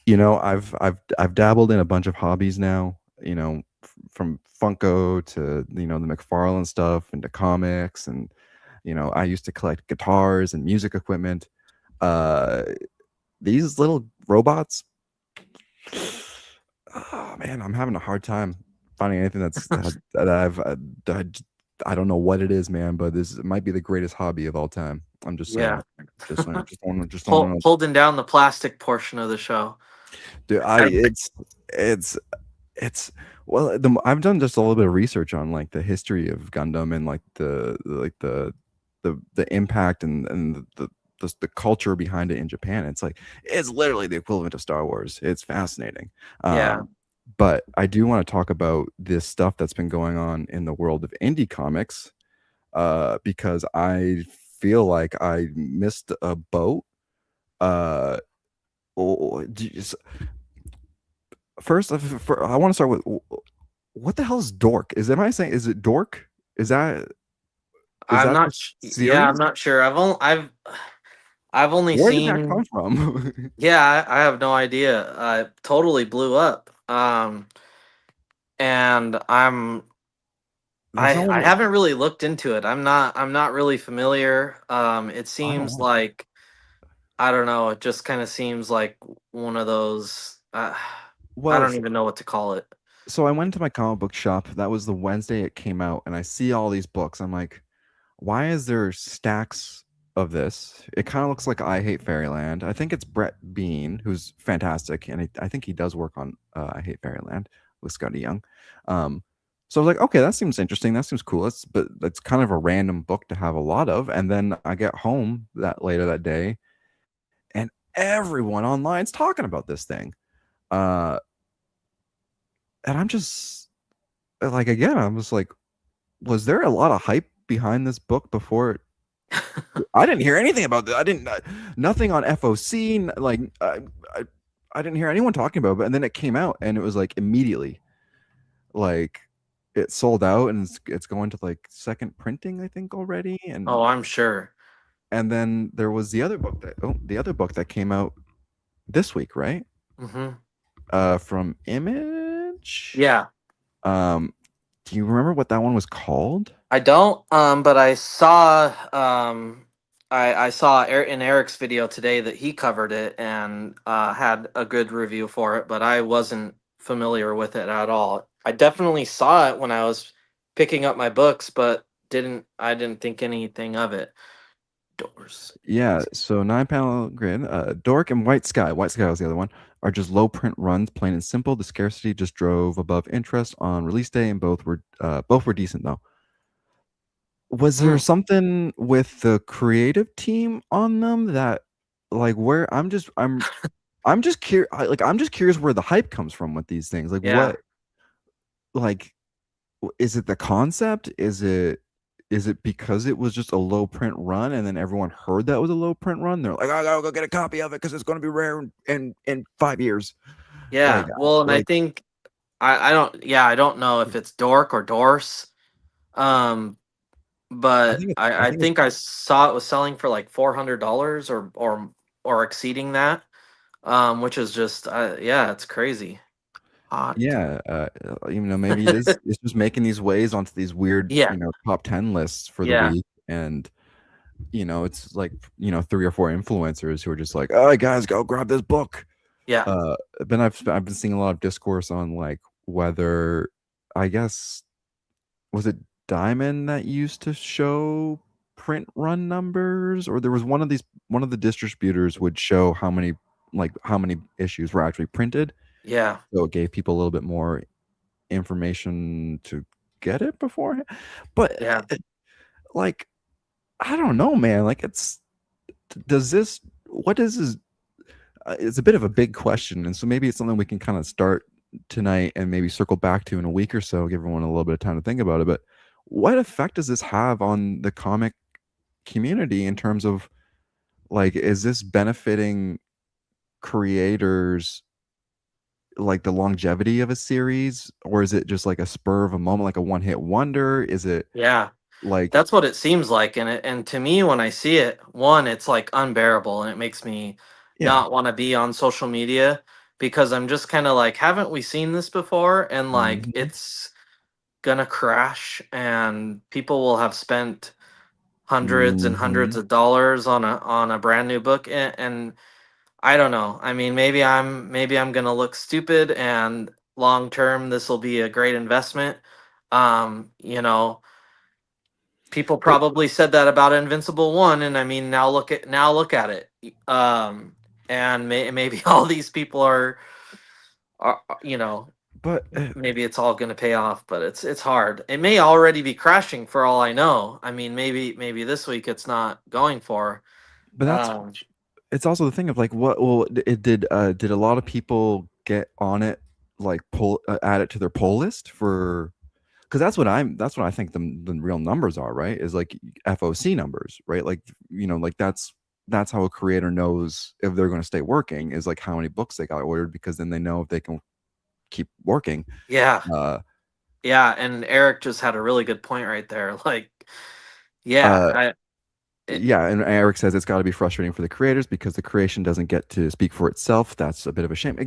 I've dabbled in a bunch of hobbies now. From Funko to the McFarlane stuff into comics and I used to collect guitars and music equipment. Uh, these little robots, Oh man, I'm having a hard time finding anything that that I don't know what it is, man, but this might be the greatest hobby of all time. I'm just saying. Yeah. Just saying. Just don't know. Holding down the plastic portion of the show. Dude, it's it's well, I've done just a little bit of research on like the history of Gundam and like the impact and the culture behind it in Japan. It's like it's literally the equivalent of Star Wars. It's fascinating. Yeah. But I do want to talk about this stuff that's been going on in the world of indie comics, because I feel like I missed a boat. Uh, First, I want to start with what the hell is Dork? Am I saying is it Dork? Is that is I'm that not the yeah, I'm series? not sure. I've only Where did that come seen from? yeah, I have no idea. It totally blew up. And There's no I one. haven't really looked into it. I'm not really familiar. It I don't seems know. like I don't know, it just kind of seems like one of those I Well, don't even know what to call it. so I went to my comic book shop. That was the Wednesday it came out, and I see all these books. I'm like, why is there stacks of this? It kind of looks like I Hate Fairyland. I think it's Brett Bean, who's fantastic, and I think he does work on I Hate Fairyland with Scotty Young. Um, so I was like, okay, that seems interesting. That seems cool. But that's kind of a random book to have a lot of. And then I get home that later that day, and everyone online's talking about this thing. Uh, and I'm just like, again, I'm just like, was there a lot of hype behind this book before I didn't hear anything about that. I didn't nothing on FOC. Like I, I didn't hear anyone talking about it. And then it came out, and it was like immediately, like it sold out, and it's going to like second printing, I think already. Oh, I'm sure. And then there was the other book that came out this week, right? Mhm. From Image. Yeah. Um, do you remember what that one was called? I don't, but I saw, I saw in Eric's video today that he covered it and had a good review for it, but I wasn't familiar with it at all. I definitely saw it when I was picking up my books, but I didn't think anything of it. Doors. Yeah, so 9 panel grid, Dork and White Sky. White Sky was the other one. Are just low print runs, plain and simple. The scarcity just drove above interest on release day, and both were decent though. Was there Mm. something with the creative team on them that, like, where I'm just curious, like I'm just curious where the hype comes from with these things. Like, Yeah. like, is it the concept? Is it because it was just a low print run, and then everyone heard that was a low print run? They're like, I gotta go get a copy of it because it's going to be rare in 5 years. Like, Yeah. Well, and I like think I don't yeah, I don't know if it's Dork or Dorse. Um but I I think it's think I saw it was selling for like $400 or exceeding that, which is just yeah, it's crazy. Hot. yeah. Maybe it's just making these ways onto these weird, Yeah, top 10 lists for the yeah, week, and it's like, three or four influencers who are just like, all right, guys, go grab this book. yeah, Then I've been seeing a lot of discourse on like whether, I guess, was it Diamond that used to show print run numbers, or there was one of the distributors would show how many issues were actually printed, yeah, so it gave people a little bit more information to get it beforehand. But yeah, like, I don't know, man. Like, does this what is this it's a bit of a big question, and so maybe it's something we can kind of start tonight and maybe circle back to in a week or so, give everyone a little bit of time to think about it. But what effect does this have on the comic community in terms of, like, is this benefiting creators, like the longevity of a series, or is it just like a spur of a moment, like a one hit wonder? Is it yeah. like, That's what it seems like, and to me, when I see it, one, it's like unbearable, and it makes me yeah, not want to be on social media because I'm just kind of like, haven't we seen this before? And like, mhm, it's gonna crash, and people will have spent hundreds and hundreds mhm. of dollars on a brand new book, and I don't know. I mean, maybe I'm gonna look stupid, and long term this will be a great investment. You know, people But probably said that about Invincible 1, and I mean now look at it. And maybe all these people are but maybe it's all going to pay off, but it's hard. It may already be crashing for all I know. I mean, maybe this week it's not going for. but that's Um, it's also the thing of like what well it did a lot of people get on it, like pull add it to their poll list for, because that's what I think the real numbers are, right? Is like FOC numbers, right? Like, like that's how a creator knows if they're going to stay working, is like how many books they got ordered, because then they know if they can keep working. yeah, uh yeah, and Eric just had a really good point right there. Like, yeah, uh it, yeah, and Eric says it's got to be frustrating for the creators because the creation doesn't get to speak for itself. That's a bit of a shame.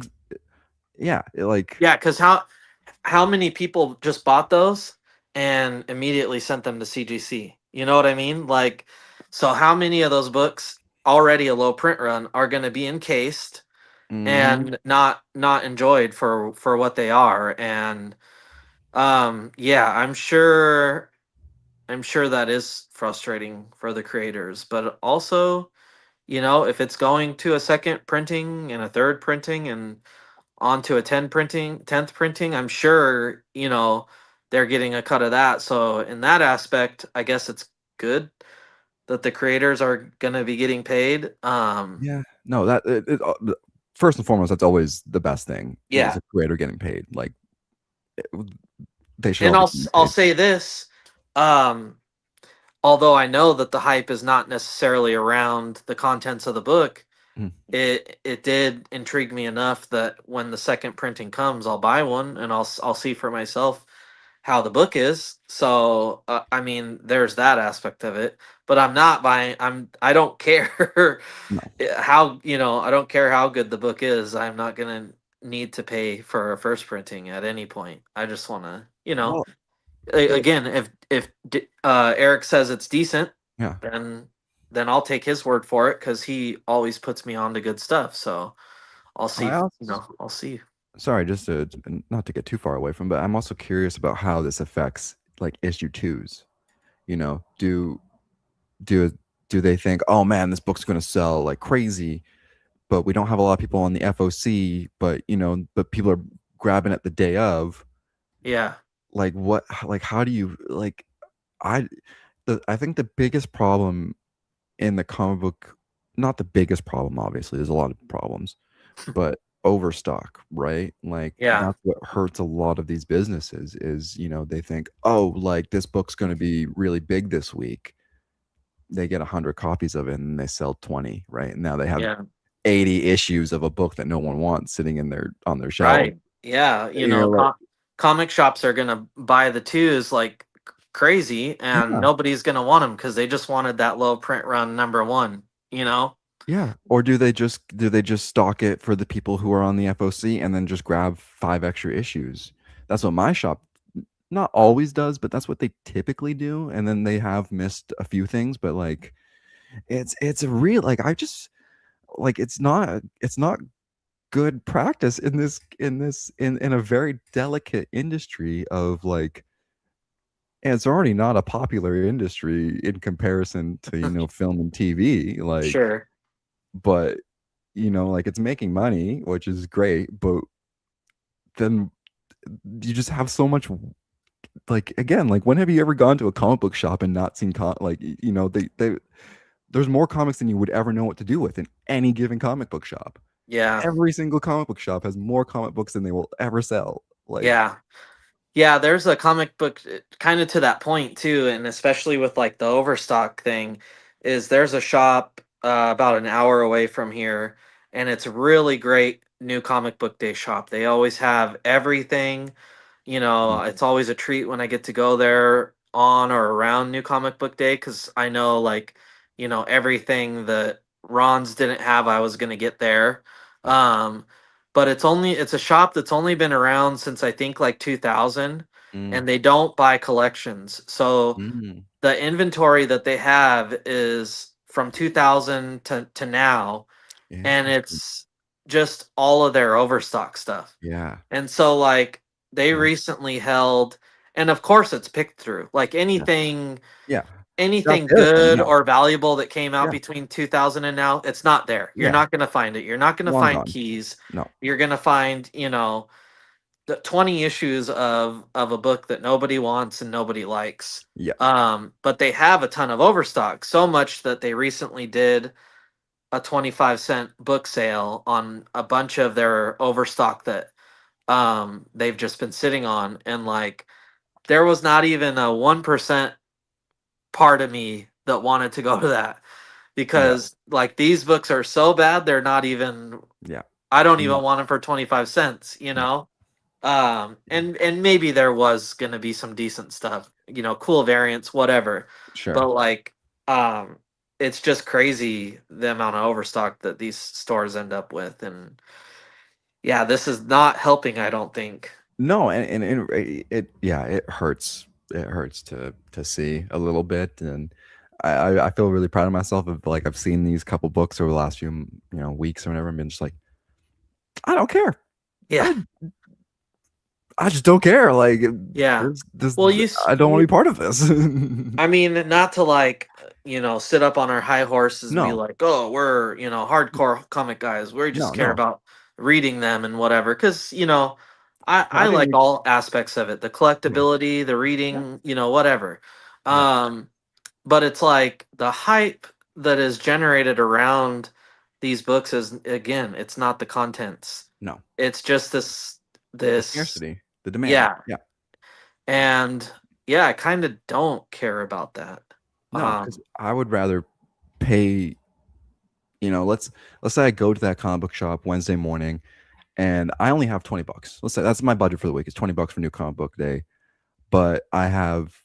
Yeah, like, yeah, because how many people just bought those and immediately sent them to CGC? You know what I mean? Like, so how many of those books already a low print run are going to be encased mhm. and not enjoyed for what they are? And yeah, I'm sure that is frustrating for the creators, but also, if it's going to a second printing and a third printing and onto a 10th printing, I'm sure, they're getting a cut of that. So in that aspect, I guess it's good that the creators are going to be getting paid. Yeah, no, first and foremost, that's always the best thing, is Yeah. a creator getting paid. Like, it- they should And all be I'll getting I'll paid. say this, um although I know that the hype is not necessarily around the contents of the book, Mhm. it did intrigue me enough that when the second printing comes, I'll buy one and I'll see for myself how the book is. So I mean, there's that aspect of it. But I'm not buying. I don't care No. how I don't care how good the book is. I'm not gonna need to pay for a first printing at any point. I just want to Well, again, if Eric says it's decent, yeah. then I'll take his word for it because he always puts me on to good stuff. So I'll see. I also I'll see. Sorry, just to not to get too far away from, but I'm also curious about how this affects like issue twos. You know, do do they think, oh man, this book's going to sell like crazy, but we don't have a lot of people on the FOC, but but people are grabbing it the day of. Yeah. Like what? Like how do you like? I I think the biggest problem in the comic book, not the biggest problem, obviously, there's a lot of problems, but overstock, right? Like Yeah. that's what hurts a lot of these businesses is, they think, oh, like this book's going to be really big this week. They get 100 copies of it and they sell 20, right? And now they have Yeah. 80 issues of a book that no one wants sitting in their on their shelf. Right. Yeah. You're like, Comic shops are gonna buy the twos like crazy, and yeah, nobody's gonna want them because they just wanted that low print run number one. You know. yeah. Or do they just stock it for the people who are on the FOC and then just grab 5 extra issues? That's what my shop not always does, but that's what they typically do. And then they have missed a few things, but like it's a real, like, I just like, it's not good practice in a very delicate industry of like, and it's already not a popular industry in comparison to film and TV, like, Sure. but like, it's making money, which is great, but then you just have so much, like, again, like, when have you ever gone to a comic book shop and not seen like, they there's more comics than you would ever know what to do with in any given comic book shop. Yeah. Every single comic book shop has more comic books than they will ever sell. Like, Yeah. Yeah, there's a comic book kind of to that point too, and especially with like the overstock thing, is there's a shop about an hour away from here, and it's a really great new comic book day shop. They always have everything. mm, It's always a treat when I get to go there on or around New Comic Book Day because I know like, everything that Ron's didn't have, I was gonna get there. Um, but it's a shop that's only been around since I think like 2000, mm, and they don't buy collections. So mm, the inventory that they have is from 2000 to now, and interesting. just all of their overstock stuff. Yeah. And so like they Yeah. recently held, and of course it's picked through. Like Yeah. Yeah. That's anything the other thing. good Yeah. or valuable that came out Yeah. between 2000 and now, it's not there. You're Yeah. not going to find it. You're not going to Long find gone. keys. No. You're going to find, the 20 issues of a book that nobody wants and nobody likes. Yeah. But they have a ton of overstock, so much that they recently did a 25-cent book sale on a bunch of their overstock that they've just been sitting on, and like there was not even a 1% part of me that wanted to go to that, Yeah. because like these books are so bad they're not even, Yeah. I don't Mm, even want them for 25 cents, no. and maybe there was going to be some decent stuff, cool variants, whatever, but Sure. like um it's just crazy the amount of overstock that these stores end up with, and yeah, this is not helping, I don't think. No, and it yeah, it hurts. It hurts to see a little bit, and I feel really proud of myself of like I've seen these couple books over the last few weeks or whatever, and been just like, I don't care. Yeah. I I just don't care. Like Yeah. this Well, I don't want to be part of this. I mean, not to like, sit up on our high horses and be No, like, oh, we're, hardcore comic guys. We just no, care no. about reading them and whatever. Because, I I like didn't. all aspects of it, the Yeah, collectability, the yeah, reading, whatever. yeah. Um, but it's like the hype that is generated around these books is, again, it's not the contents. No, It's just the this, scarcity, the demand. yeah. Yeah. And yeah, I kind of don't care about that. No, because I would rather pay. Let's say I go to that comic book shop Wednesday morning and I only have $20. Let's say that's my budget for the week. It's $20 for new comic book day, but I have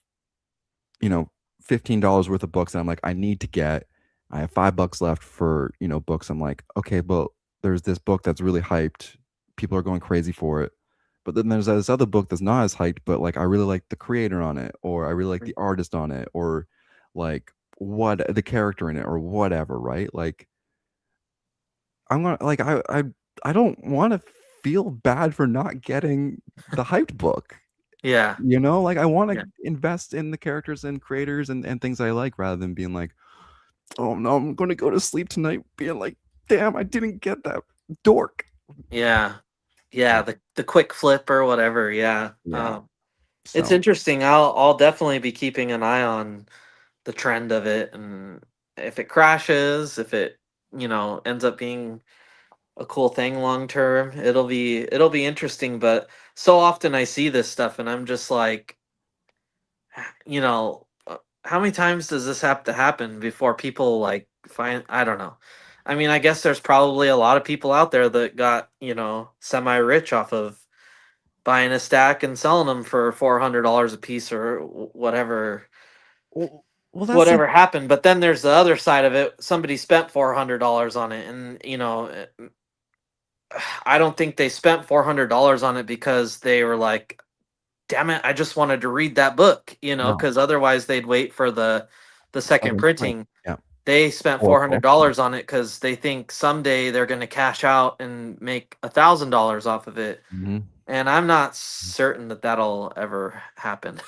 you know $15 worth of books that I'm like I need to get. I have $5 left for books. I'm like, okay, but there's this book that's really hyped. People are going crazy for it. But then there's this other book that's not as hyped, but like I really like the creator on it, or I really like the artist on it, or like what the character in it, or whatever, right? Like I'm gonna like I don't want to feel bad for not getting the hyped book. Yeah. Like I want Yeah. to invest in the characters and creators and things I like rather than being like, oh no, I'm going to go to sleep tonight being like, damn, I didn't get that dork. Yeah. Yeah, the quick flip or whatever, yeah. Yeah. It's So, interesting. I'll definitely be keeping an eye on the trend of it, and if it crashes, if it, ends up being a cool thing long term, it'll be interesting, but so often I see this stuff and I'm just like, how many times does this have to happen before people like find, I don't know. I mean, I guess there's probably a lot of people out there that got, semi rich off of buying a stack and selling them for $400 a piece or whatever well, that's the whatever happened. But then there's the other side of it. Somebody spent $400 on it, and I don't think they spent $400 on it because they were like, damn it, I just wanted to read that book, no. because otherwise they'd wait for the second Second print. printing. Yeah. They spent Or auction. $400 on it because they think someday they're going to cash out and make $1,000 off of it. Mhm. And I'm not certain that that'll ever happen.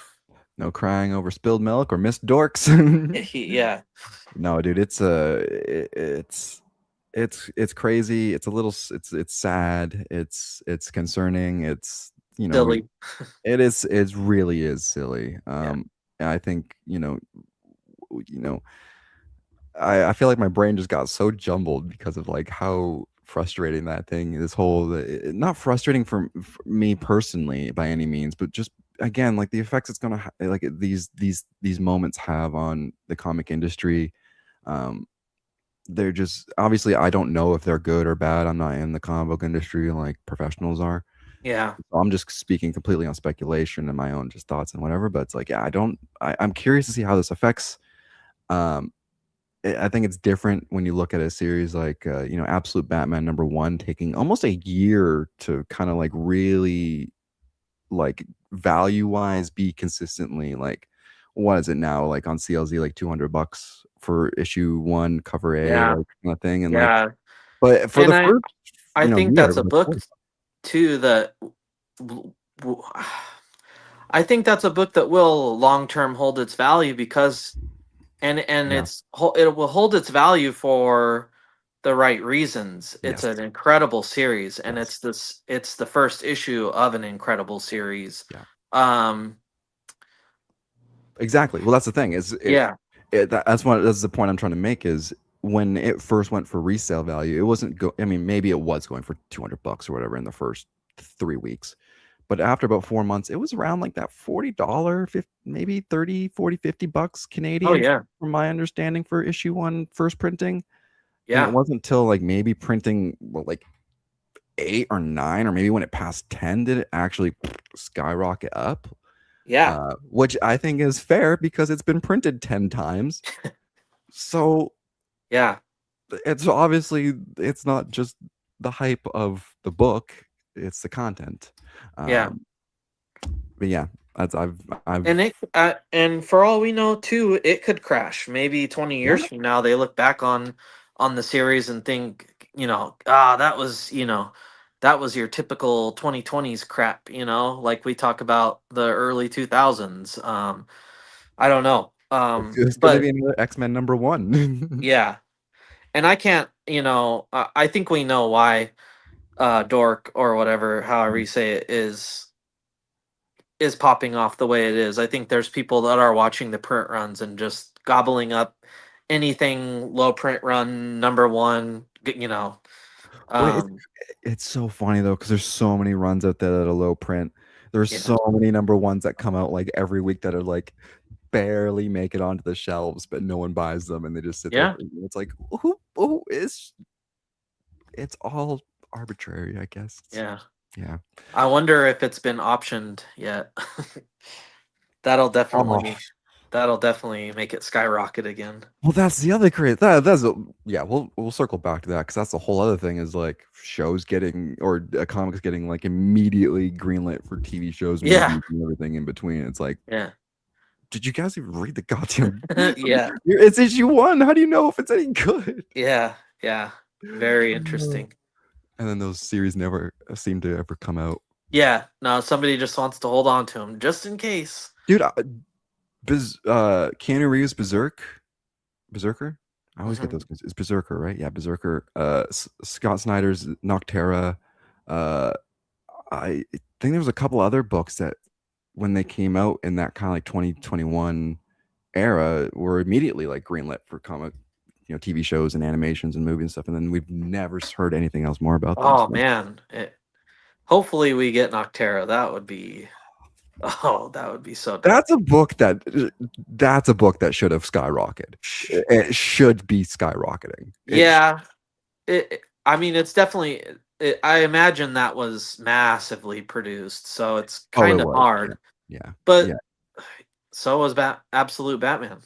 No crying over spilled milk or missed dorks. Yeah. No, dude, it's crazy. It's a little it's sad. It's concerning. It's Silly. it really is silly. Yeah. And I think, you know, I feel like my brain just got so jumbled because of like how frustrating that thing this whole not frustrating for me personally by any means, but just again like the effects it's gonna like these moments have on the comic industry. um they're just obviously I don't know if they're good or bad. I'm not in the comic book industry like professionals are. Yeah. So I'm just speaking completely on speculation and my own just thoughts and whatever, but it's like, yeah, I'm curious to see how this affects. um I think it's different when you look at a series like, Absolute Batman #1 taking almost a year to kind of like really like value-wise be consistently like what is it now like on CLZ like $200 for issue 1 cover A Yeah. like kind of thing and like Yeah. but for And the I first I think year, it that's was a like book 40. too that w- w- I think that's a book that will long term hold its value because and Yeah. it will hold its value for the right reasons. It's Yes. an incredible series, and Yes. it's the first issue of an incredible series. Yeah. Um, Exactly. Well, that's the thing is yeah, that's the point I'm trying to make is when it first went for resale value, it wasn't I mean, maybe it was going for $200 or whatever in the first 3 weeks. But after about 4 months, it was around like that $40, maybe 30, 40, $50 oh Canadian, yeah, from my understanding, for issue one first printing. And it yeah, wasn't until like maybe printing, well, like 8 or 9, or maybe when it passed 10, did it actually skyrocket up. yeah, Which I think is fair because it's been printed 10 times. So yeah, it's obviously, it's not just the hype of the book, it's the content. yeah. Um, but yeah, that's And I've it and for all we know too, it could crash. Maybe 20 yeah. years from now they look back on the series and think, ah, that was your typical 2020s crap, like we talk about the early 2000s. I don't know. It's gonna But be another X-Men #1. yeah. And I can't, I think we know why Dork or whatever, however you say it, is popping off the way it is. I think there's people that are watching the print runs and just gobbling up anything low print run #1. Well, Um, it's so funny though, because there's so many runs out there that are low print. There's yeah, so many #1s that come out like every week that are like barely make it onto the shelves, but no one buys them and they just sit there yeah, for, it's like, who is, it's all arbitrary, I guess. yeah. Yeah. I wonder if it's been optioned yet. that'll Oh, definitely that'll definitely make it skyrocket again. well, that's the other yeah, we'll circle back to that because that's the whole other thing is like shows getting, or comics getting like immediately greenlit for TV shows, Yeah, movies, and everything in between. It's like, yeah, did you guys even read the goddamn? yeah, It's issue one. How do you know if it's any good? yeah, yeah. Very interesting. And then those series never seem to ever come out. Yeah, no, somebody just wants to hold on to him just in case. Dude, Keanu Reeves Berserker. I always get Mhm. those. It's Berserker, right? Yeah, Berserker. Scott Snyder's Noctera. Uh, I think there was a couple other books that when they came out in that kind of like 2021 era were immediately like greenlit for comic, TV shows and animations and movies and stuff. And then we've never heard anything else more about them. Oh So man, hopefully we get Noctera. That would be oh, that would be so dope. that's a book that should have skyrocketed. It should be skyrocketing. Yeah, I mean, it's definitely. I imagine that was massively produced, so it's Oh, kind it of was. Yeah. hard. Yeah. Yeah. But so was Absolute Batman.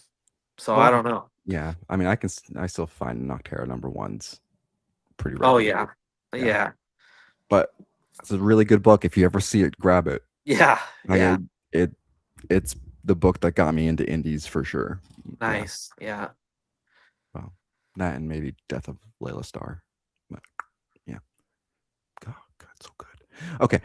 So I Well, don't know. yeah. I mean, I still find Noctera #1s pretty Oh regularly. yeah, Yeah. yeah, But it's a really good book. If you ever see it, grab it. yeah, Like yeah. it it's the book that got me into indies for sure. Yeah. Nice. Yeah. Well, that and maybe Death of Layla Starr. But yeah. Oh, God, so good. Okay.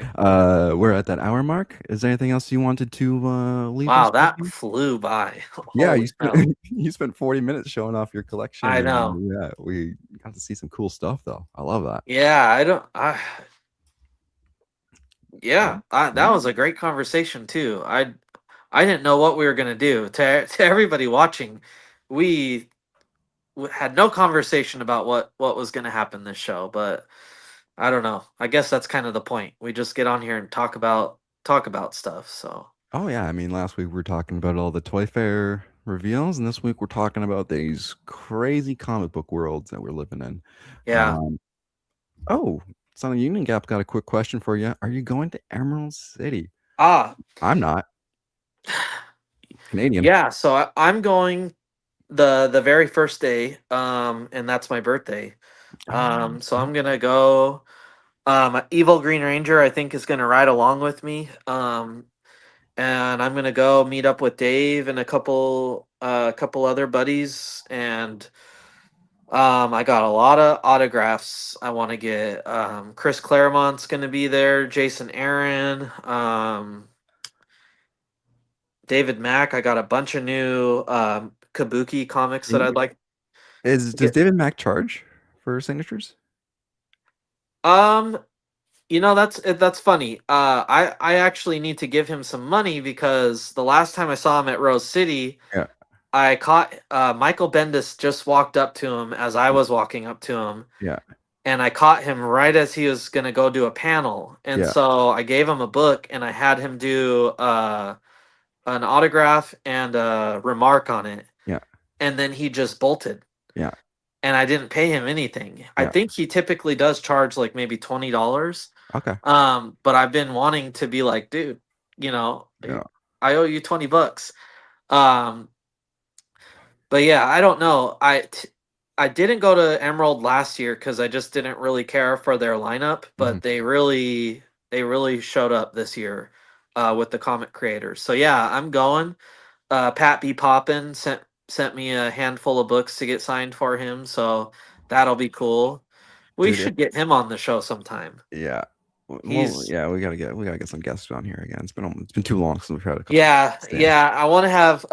We're at that hour mark. Is there anything else you wanted to leave Wow, us with? that flew by. Yeah, Holy cow! you spent 40 minutes showing off your collection, I and know. yeah, we got to see some cool stuff though. I love that. Yeah, I don't. Yeah. Yeah, that was a great conversation too. I didn't know what we were gonna do. To everybody watching, we had no conversation about what was gonna happen this show, but I don't know. I guess that's kind of the point. We just get on here and talk about stuff. So Oh yeah, I mean, last week we were talking about all the Toy Fair reveals, and this week we're talking about these crazy comic book worlds that we're living in. yeah. Um, oh, Sonic Union Gap got a quick question for you. Are you going to Emerald City? Ah, I'm not Canadian. yeah. So I'm going the very first day, and that's my birthday. So I'm gonna go. Evil Green Ranger, I think, is gonna ride along with me. And I'm gonna go meet up with Dave and a couple other buddies, and I got a lot of autographs I want to get. Chris Claremont's going to be there. Jason Aaron. David Mack. I got a bunch of new Kabuki comics that I'd like to Does get. David Mack charge for signatures? Um, that's funny. I actually need to give him some money because the last time I saw him at Rose City, Yeah, I caught Michael Bendis just walked up to him as I was walking up to him, yeah, and I caught him right as he was gonna go do a panel, and yeah, so I gave him a book and I had him do an autograph and a remark on it, yeah, and then he just bolted. yeah. And I didn't pay him anything. I Yeah. think he typically does charge like maybe $20. Okay. But I've been wanting to be like, dude, Yeah. I owe you $20. Um, but yeah, I don't know. I didn't go to Emerald last year because I just didn't really care for their lineup, Mhm. but they really showed up this year with the comic creators. So yeah, I'm going. Pat B. Poppin sent me a handful of books to get signed for him, so that'll be cool. We Dude, should get him on the show sometime. yeah. Well, He's yeah, we gotta get some guests on here again. It's been too long since we've had a couple Yeah, guests. Damn. yeah. I want to have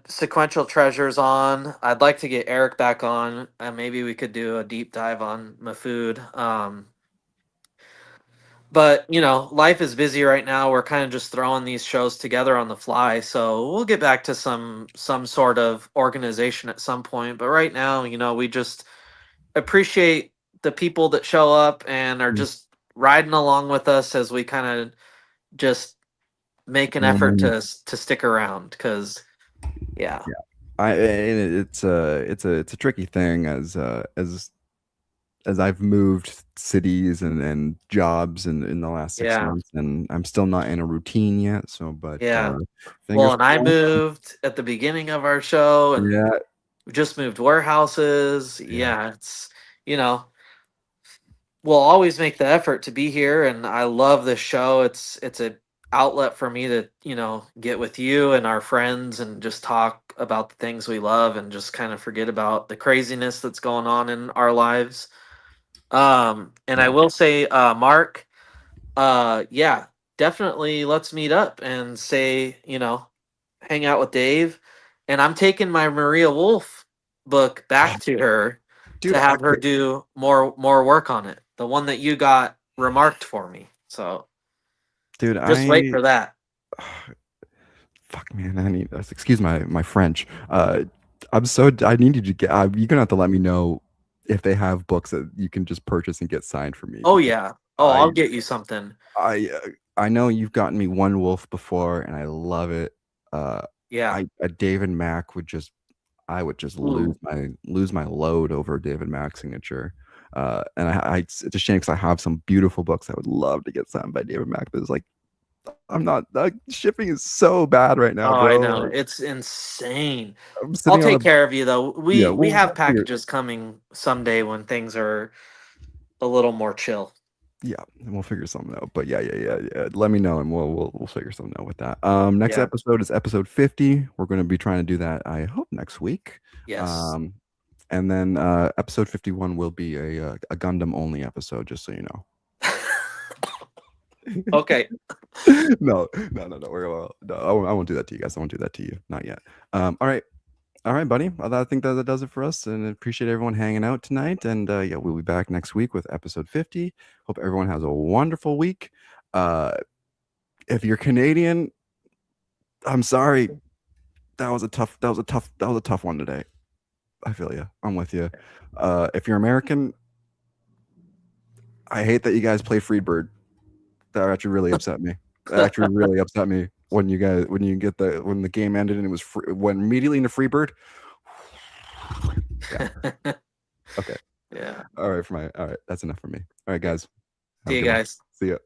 Sequential Treasures on. I'd like to get Eric back on, and maybe we could do a deep dive on Mafood. But life is busy right now. We're kind of just throwing these shows together on the fly, so we'll get back to some sort of organization at some point. But right now, we just appreciate the people that show up and are Mm. just riding along with us as we kind of just make an effort Um, to stick around. Because yeah, yeah. It's a tricky thing as I've moved cities and jobs in the last six yeah, months, and I'm still not in a routine yet. So, but yeah. Well, fingers and I crossed. moved at the beginning of our show, and Yeah, we just moved warehouses. yeah, Yeah, it's you know we'll always make the effort to be here, and I love this show. It's a outlet for me to get with you and our friends and just talk about the things we love and just kind of forget about the craziness that's going on in our lives. And I yeah. will say, Mark, yeah, definitely let's meet up and say, hang out with Dave. And I'm taking my Maria Wolf book back to her Dude, to have her do more work on it. The one that you got remarked for me. So dude, just wait for that. fuck, man, excuse my French. I need you to get. You're gonna have to let me know if they have books that you can just purchase and get signed for me Oh because yeah. Oh, I'll I get you something. I I know you've gotten me One Wolf before, and I love it. Uh, Yeah. a David Mack I would just Ooh. lose my load over a David Mack signature. And it's a shame because I have some beautiful books I would love to get signed by David Mack, but it's like I'm not. Shipping is so bad right now, Oh, I bro. know. Like, It's insane. I'm I'll sitting on a take care of you though. yeah. We We'll have figure. packages coming someday when things are a little more chill. Yeah, and we'll figure something out. But yeah. Let me know, and we'll figure something out with that. Next Yeah. episode is episode 50. We're going to be trying to do that. I hope next week. Yes. Um, and then episode 51 will be a Gundam only episode, just so you know. Okay. No. No, I won't do that to you guys. I won't do that to you. Not yet. All right, buddy. Well, I think that does it for us, and I appreciate everyone hanging out tonight. And yeah, we'll be back next week with episode 50. Hope everyone has a wonderful week. Uh, if you're Canadian, I'm sorry. That was a tough one today. I feel you. I'm with you. If you're American, I hate that you guys play Freebird. That actually really upset me. That actually really upset me when when the game ended and it was went immediately into Freebird. Yeah. Okay. Yeah. All right. That's enough for me. All right, guys. Have See a you good one. guys. See ya.